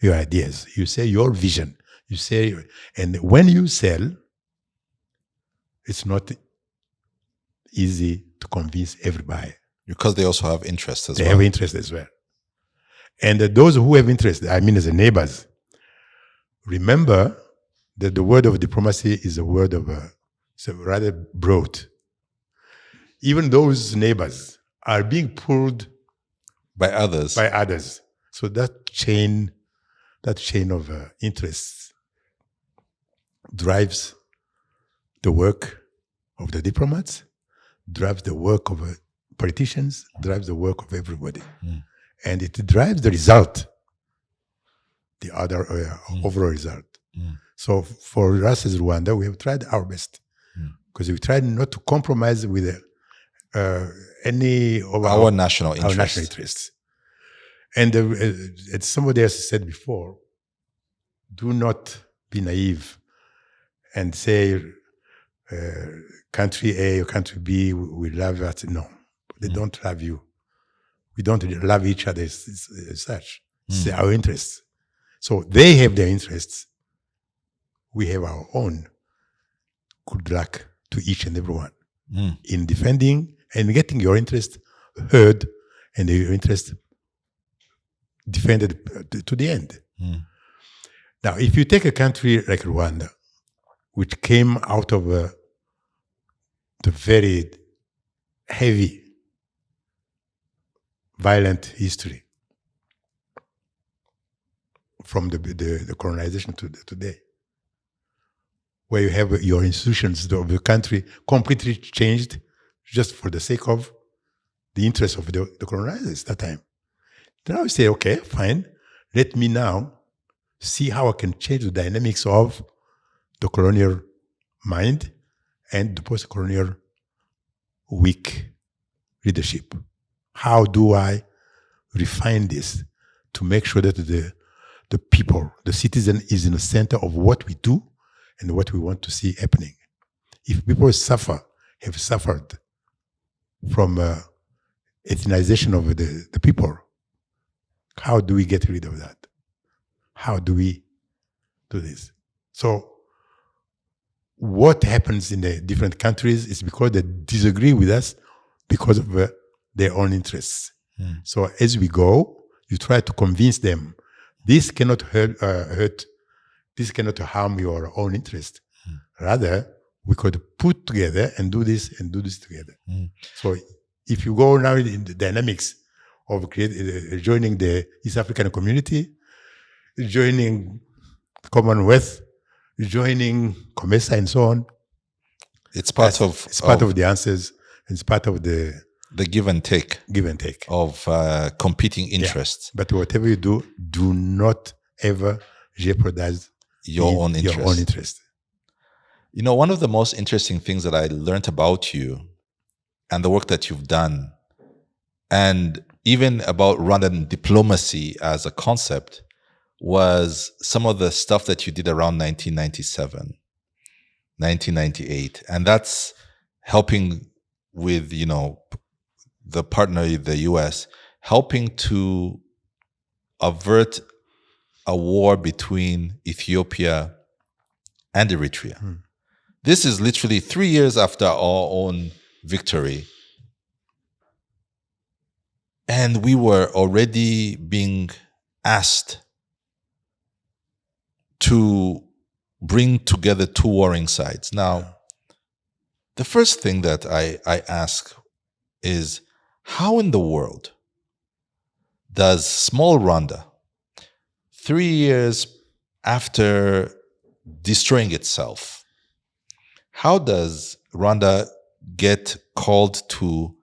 ideas. You say your vision. You say, and when you sell, it's not easy to convince everybody. Because they also have interest as well. They have interest as well. And those who have interest, I mean as the neighbors, remember that the word of diplomacy is a word of, so rather broad. Even those neighbors are being pulled by others. So that chain of interests drives the work of the diplomats, drives the work of politicians, drives the work of everybody. And it drives the result, the other overall result. So for us as Rwanda, we have tried our best, because we tried not to compromise with any of our national interests. And as somebody else said before, do not be naive and say country A or country B we love us. No, they don't love you. We don't love each other as such. It's our interests. So they have their interests. We have our own. Good luck to each and everyone in defending and getting your interest heard and your interest defended to the end. Now, if you take a country like Rwanda, which came out of the very heavy, violent history from the colonization to today, where you have your institutions of the country completely changed just for the sake of the interests of the colonizers that time. Then I would say, okay, fine. Let me now see how I can change the dynamics of the colonial mind and the post-colonial weak leadership. How do I refine this to make sure that the people, the citizen, is in the center of what we do and what we want to see happening? If people have suffered from ethnization of the people, how do we get rid of that? How do we do this? So what happens in the different countries is because they disagree with us because of their own interests. So as we go, you try to convince them, this cannot hurt, this cannot harm your own interest. Rather, we could put together and do this together. So if you go now in the dynamics of joining the East African community, joining Commonwealth, joining COMESA and so on, it's part of the answers. It's part of the give and take of competing interests. Yeah. But whatever you do, do not ever jeopardize your own interest. You know, one of the most interesting things that I learned about you and the work that you've done, and even about Rwandan diplomacy as a concept, was some of the stuff that you did around 1997, 1998. And that's helping with, you know, the partner, the US, helping to avert a war between Ethiopia and Eritrea. This is literally 3 years after our own victory. And we were already being asked to bring together two warring sides. Now, the first thing that I ask is, how in the world does small Rwanda, 3 years after destroying itself, how does Rwanda get called to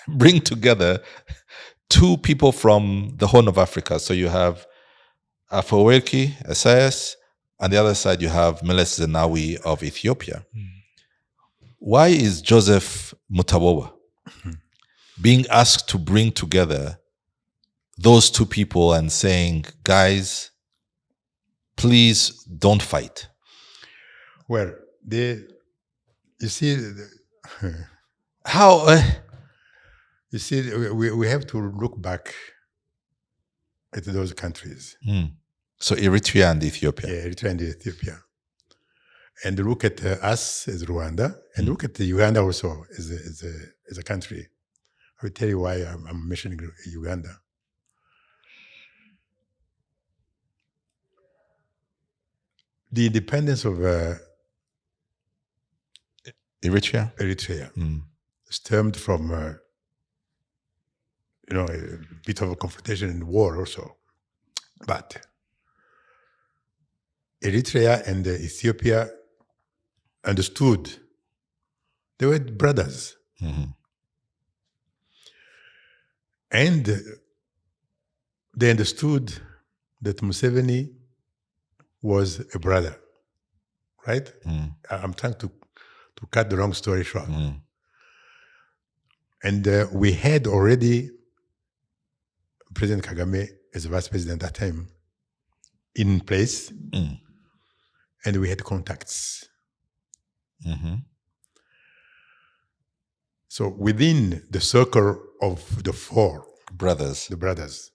bring together two people from the Horn of Africa? So you have Afwerki, Esaias, on the other side you have Meles Zenawi of Ethiopia. Why is Joseph Mutaboba being asked to bring together those two people and saying, guys, please don't fight? Well, you see, how? You see, we have to look back at those countries. So Eritrea and Ethiopia. Yeah, Eritrea and Ethiopia. And look at us as Rwanda, and look at Uganda also as a country. I will tell you why I'm mentioning Uganda. The independence of Eritrea stemmed from a bit of a confrontation and war also. But Eritrea and Ethiopia understood. They were brothers. And they understood that Museveni was a brother, right? I'm trying to cut the long story short. And we had already President Kagame as vice president at that time in place, and we had contacts. So within the circle of the four brothers, the brothers,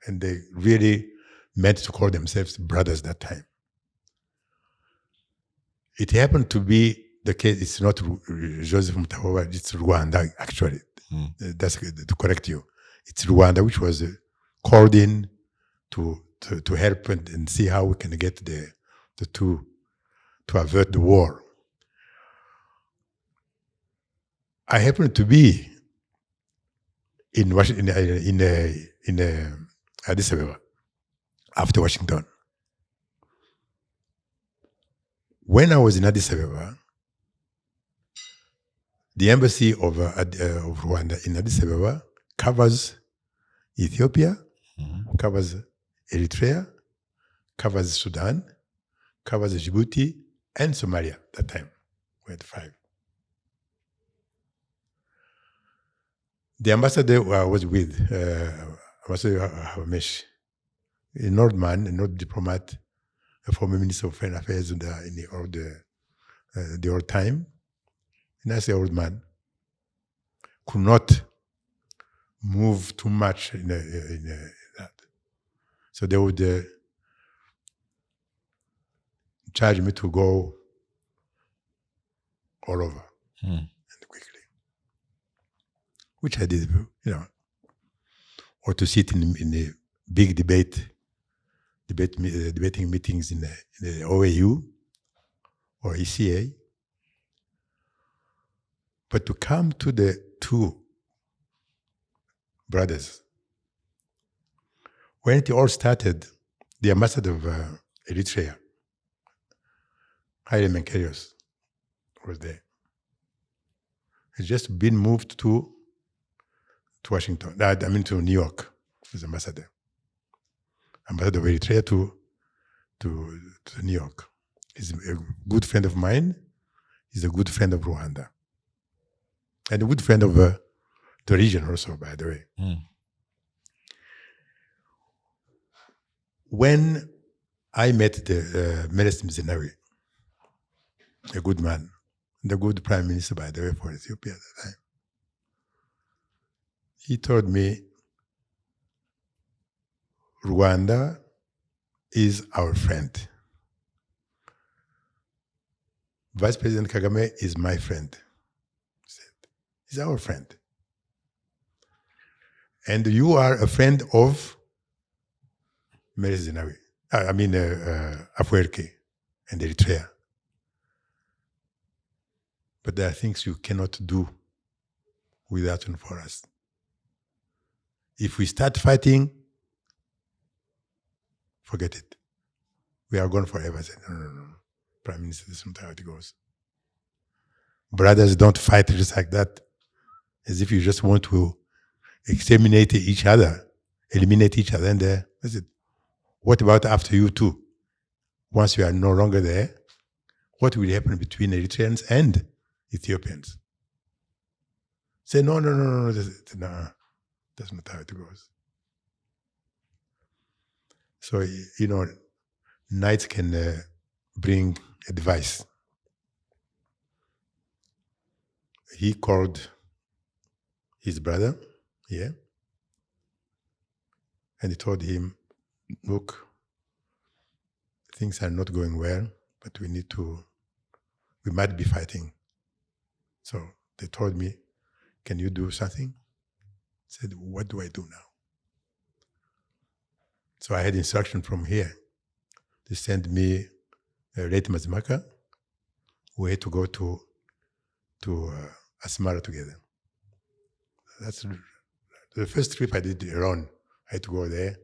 and they really meant to call themselves brothers that time. It happened to be the case. It's not Joseph Mutaboba, it's Rwanda actually. That's to correct you. It's Rwanda which was called in to help and see how we can get the two to avert the war. I happened to be in Washington, in Addis Ababa after Washington. When I was in Addis Ababa, the embassy of Rwanda in Addis Ababa covers Ethiopia, covers Eritrea, covers Sudan, covers Djibouti, and Somalia. That time we had 5. The ambassador was with Ambassador Hamesh, a Nord diplomat, a former minister of foreign affairs in the old time. And I say old man, could not move too much in that. So they would charge me to go all over and quickly, which I did, or to sit in a big debating meetings in the OAU or ECA. But to come to the 2 brothers, when it all started, the ambassador of Eritrea, Haile Menkerios, was there. He's just been moved to Washington, to New York as ambassador. Ambassador of Eritrea to New York. He's a good friend of mine. He's a good friend of Rwanda. And a good friend of the region also, by the way. When I met the Meles Zenawi, a good man, the good prime minister, by the way, for Ethiopia at the time, he told me, Rwanda is our friend. Vice President Kagame is my friend. He said, he's our friend. And you are a friend of Meles Zenawi, Afwerki and Eritrea. But there are things you cannot do without and for us. If we start fighting, forget it. We are gone forever. I said, no. Prime Minister, this is not how it goes. Brothers don't fight just like that, as if you just want to exterminate each other, eliminate each other. And that's it. What about after you too? Once you are no longer there, what will happen between Eritreans and Ethiopians? Say, no. That's not how it goes. So, night can bring advice. He called his brother, and he told him, look, things are not going well, but we might be fighting. So they told me, can you do something? I said, what do I do now? So I had instruction from here. They sent me late Mazimaka. We had to go to Asmara together. That's the first trip I did alone. I had to go there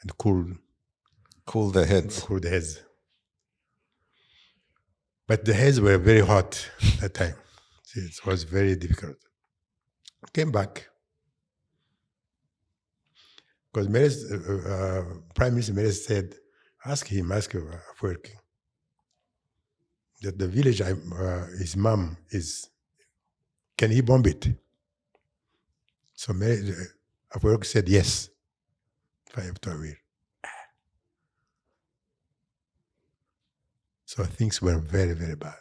and cool the heads. But the heads were very hot that time. It was very difficult. Came back. Because Prime Minister Meles said, ask Afwerki, that the village his mom is, can he bomb it? So Afwerki said, yes, if I have to, I will. So things were very, very bad.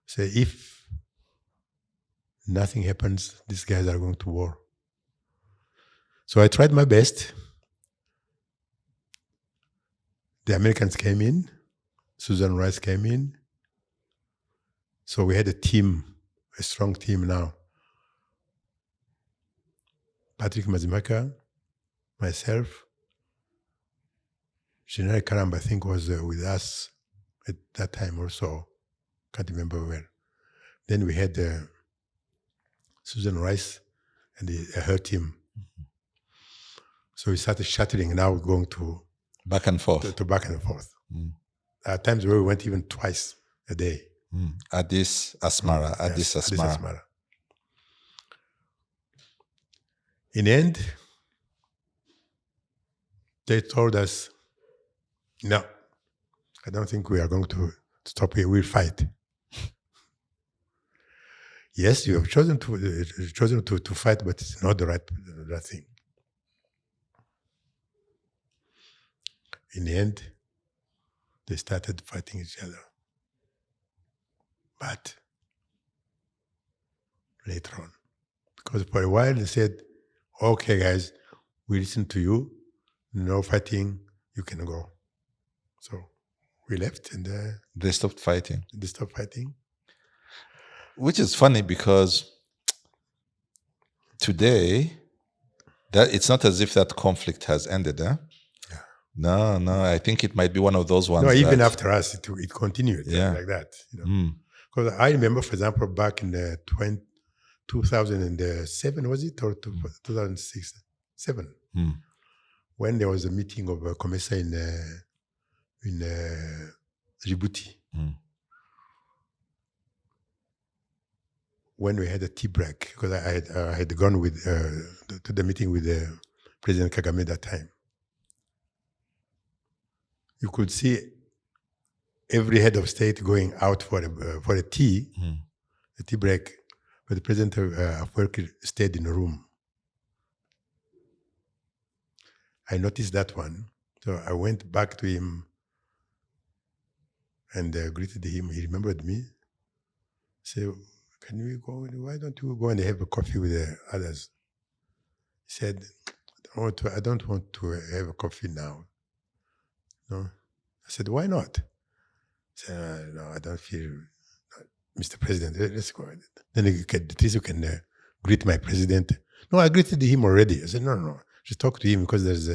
So if nothing happens, these guys are going to war. So I tried my best. The Americans came in, Susan Rice came in. So we had a strong team now. Patrick Mazimaka, myself, General Karamba, I think, was with us at that time also. Can't remember well. Then we had Susan Rice and her team. So we started shuttling. Now we're going to back and forth. To back and forth. There are times where we went even twice a day. Addis Asmara. In the end, they told us, no, I don't think we are going to stop here. We'll fight. Yes, you have chosen to fight, but it's not the right thing. In the end, they started fighting each other. But later on, because for a while they said, okay, guys, we listen to you. No fighting, you can go. So we left and They stopped fighting. they stopped fighting. Which is funny because today, that it's not as if that conflict has ended, eh? Yeah. No, I think it might be one of those ones. No, even that- after us, it continued like that. Mm. Because I remember, for example, back in 2007, was it, or 2006? 7, when there was a meeting of a COMESA in Djibouti. When we had a tea break, because I had gone with to the meeting with President Kagame that time. You could see every head of state going out for a tea, a tea break, but the president of work stayed in the room. I noticed that one, so I went back to him and greeted him. He remembered me. Said, "Can we go? Why don't you go and have a coffee with the others?" He said, I don't want to have a coffee now. No. I said, why not? He said, no, I don't feel, Mr. President, let's go. Then at least you can greet my president. No, I greeted him already. I said, no, just talk to him because there's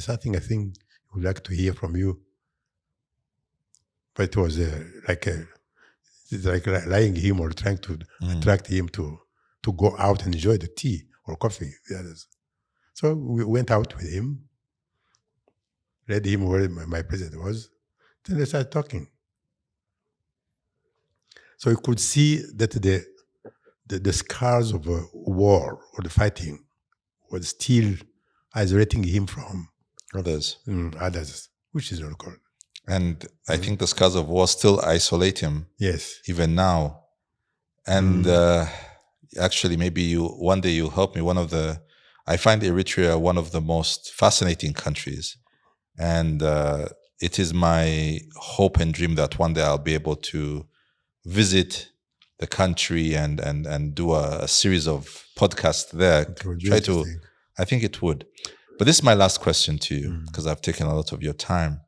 something I think he would like to hear from you. But it was like lying him or trying to attract him to go out and enjoy the tea or coffee with the others. So we went out with him, read him where my president was, then they started talking. So you could see that the scars of a war or the fighting was still isolating him from Others. Others, which is not good. And I think the scars of war still isolate him. Yes. Even now. And actually, maybe one day you'll help me. I find Eritrea one of the most fascinating countries. And it is my hope and dream that one day I'll be able to visit the country and do a series of podcasts there. I think it would. But this is my last question to you, because I've taken a lot of your time.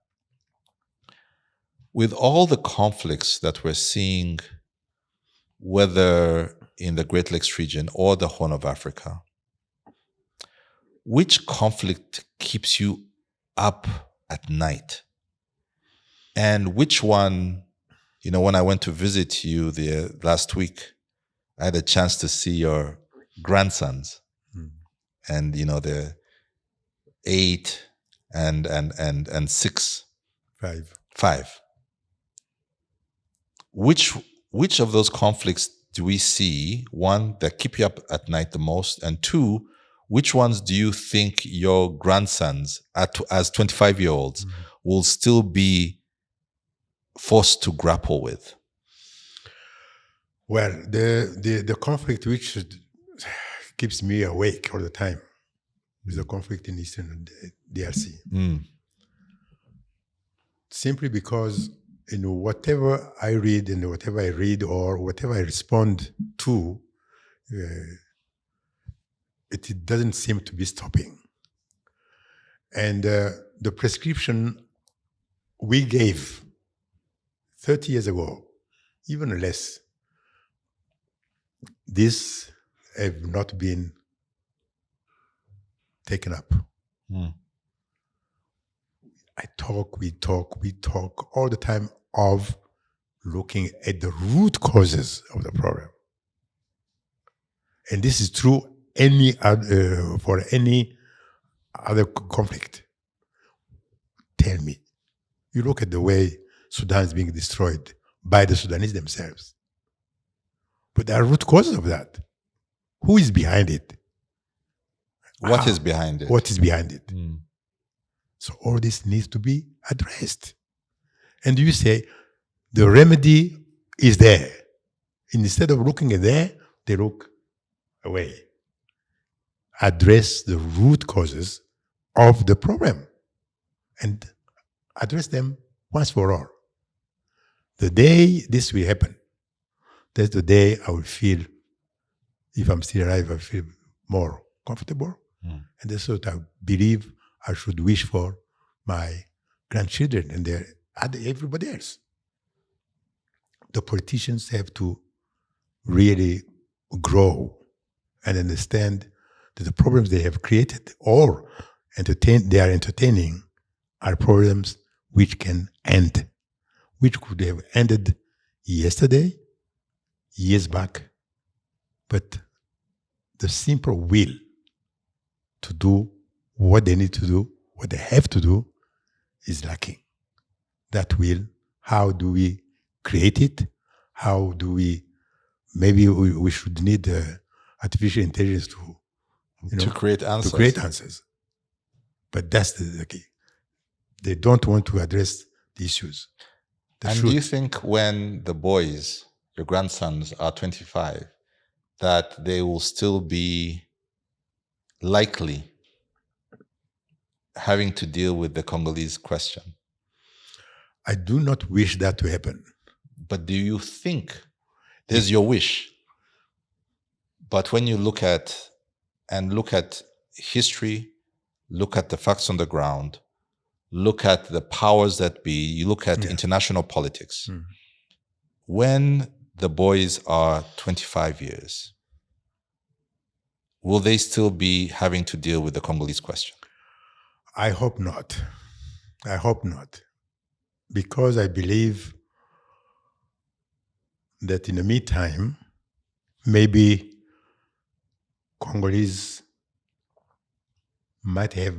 With all the conflicts that we're seeing, whether in the Great Lakes region or the Horn of Africa, which conflict keeps you up at night? And which one, when I went to visit you last week, I had a chance to see your grandsons. And, they're 8 and 6. 5. Which of those conflicts do we see, one, that keep you up at night the most, and two, which ones do you think your grandsons, as 25-year-olds, will still be forced to grapple with? Well, the conflict which keeps me awake all the time is the conflict in Eastern DRC. Simply because whatever I read and whatever I read or whatever I respond to, it doesn't seem to be stopping. And the prescription we gave 30 years ago, even less, this have not been taken up. We talk all the time of looking at the root causes of the problem. And this is true for any other conflict. Tell me, you look at the way Sudan is being destroyed by the Sudanese themselves. But there are root causes of that. Who is behind it? What is behind it? What is behind it? So all this needs to be addressed. And you say, the remedy is there. And instead of looking at there, they look away. Address the root causes of the problem and address them once for all. The day this will happen, that's the day I will feel, if I'm still alive, I feel more comfortable. And that's what I believe I should wish for my grandchildren and everybody else. The politicians have to really grow and understand that the problems they have created or they are entertaining are problems which can end, which could have ended yesterday, years back. But the simple will to do what they need to do, what they have to do, is lacking. That will, how do we create it? How do we, maybe we should need artificial intelligence to create answers. To create answers. But that's the key. They don't want to address the issues. And do you think when the boys, your grandsons, are 25, that they will still be likely having to deal with the Congolese question? I do not wish that to happen. But do you think, there's your wish, but when you look at history, look at the facts on the ground, look at the powers that be, you look at international politics, when the boys are 25 years, will they still be having to deal with the Congolese question? I hope not. I hope not. Because I believe that in the meantime, maybe Congolese might have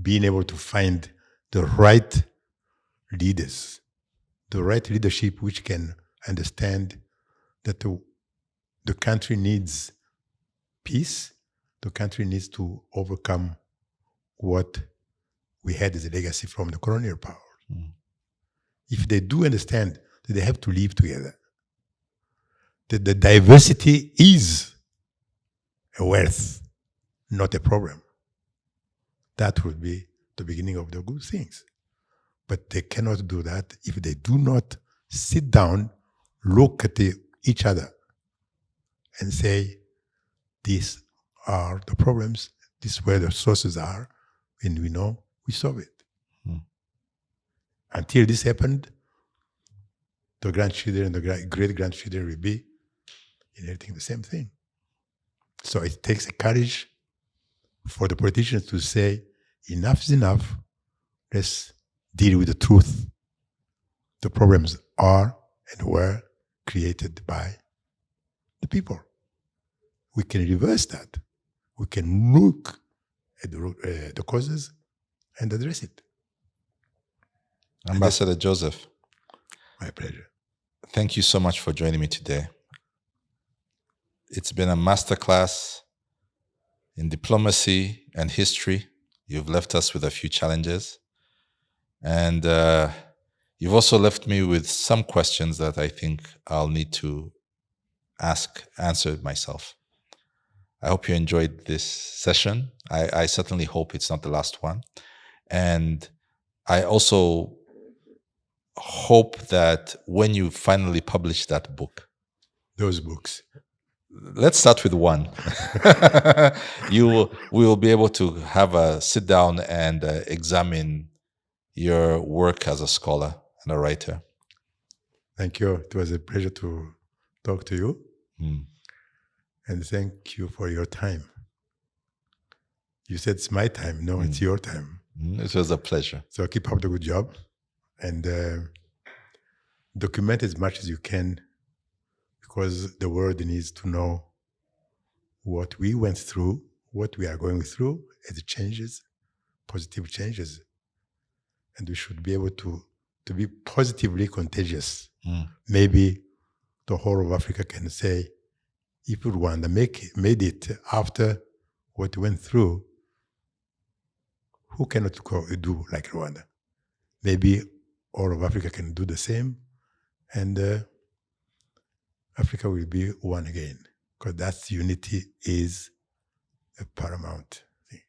been able to find the right leaders, the right leadership which can understand that the country needs peace, the country needs to overcome what we had as a legacy from the colonial power. If they do understand that they have to live together, that the diversity is a wealth, not a problem, that would be the beginning of the good things. But they cannot do that if they do not sit down, look at each other, and say, these are the problems, this is where the sources are, and we know we solve it. Until this happened, the grandchildren and the great-grandchildren will be inheriting the same thing. So it takes a courage for the politicians to say, enough is enough, let's deal with the truth. The problems are and were created by the people. We can reverse that. We can look at the causes and address it. Ambassador Joseph. My pleasure. Thank you so much for joining me today. It's been a masterclass in diplomacy and history. You've left us with a few challenges. And you've also left me with some questions that I think I'll need to answer myself. I hope you enjoyed this session. I certainly hope it's not the last one. And I also hope that when you finally publish that book, those books, let's start with one. We will be able to have a sit down and examine your work as a scholar and a writer. Thank you. It was a pleasure to talk to you. And thank you for your time. You said it's my time. No, it's your time. It was a pleasure. So keep up the good job and document as much as you can, because the world needs to know what we went through, what we are going through as it changes, positive changes. And we should be able to be positively contagious. Maybe the whole of Africa can say, if Rwanda made it after what we went through, who cannot do like Rwanda? Maybe all of Africa can do the same, and Africa will be one again, because that unity is a paramount thing.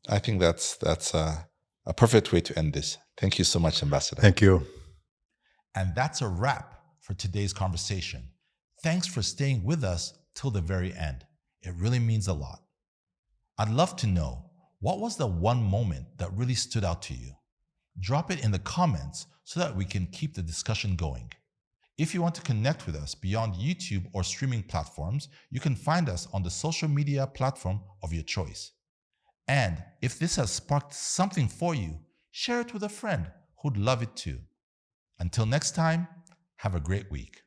I think that's a perfect way to end this. Thank you so much, Ambassador. Thank you. And that's a wrap for today's conversation. Thanks for staying with us till the very end. It really means a lot. I'd love to know, what was the one moment that really stood out to you? Drop it in the comments so that we can keep the discussion going. If you want to connect with us beyond YouTube or streaming platforms, you can find us on the social media platform of your choice. And if this has sparked something for you, share it with a friend who'd love it too. Until next time, have a great week.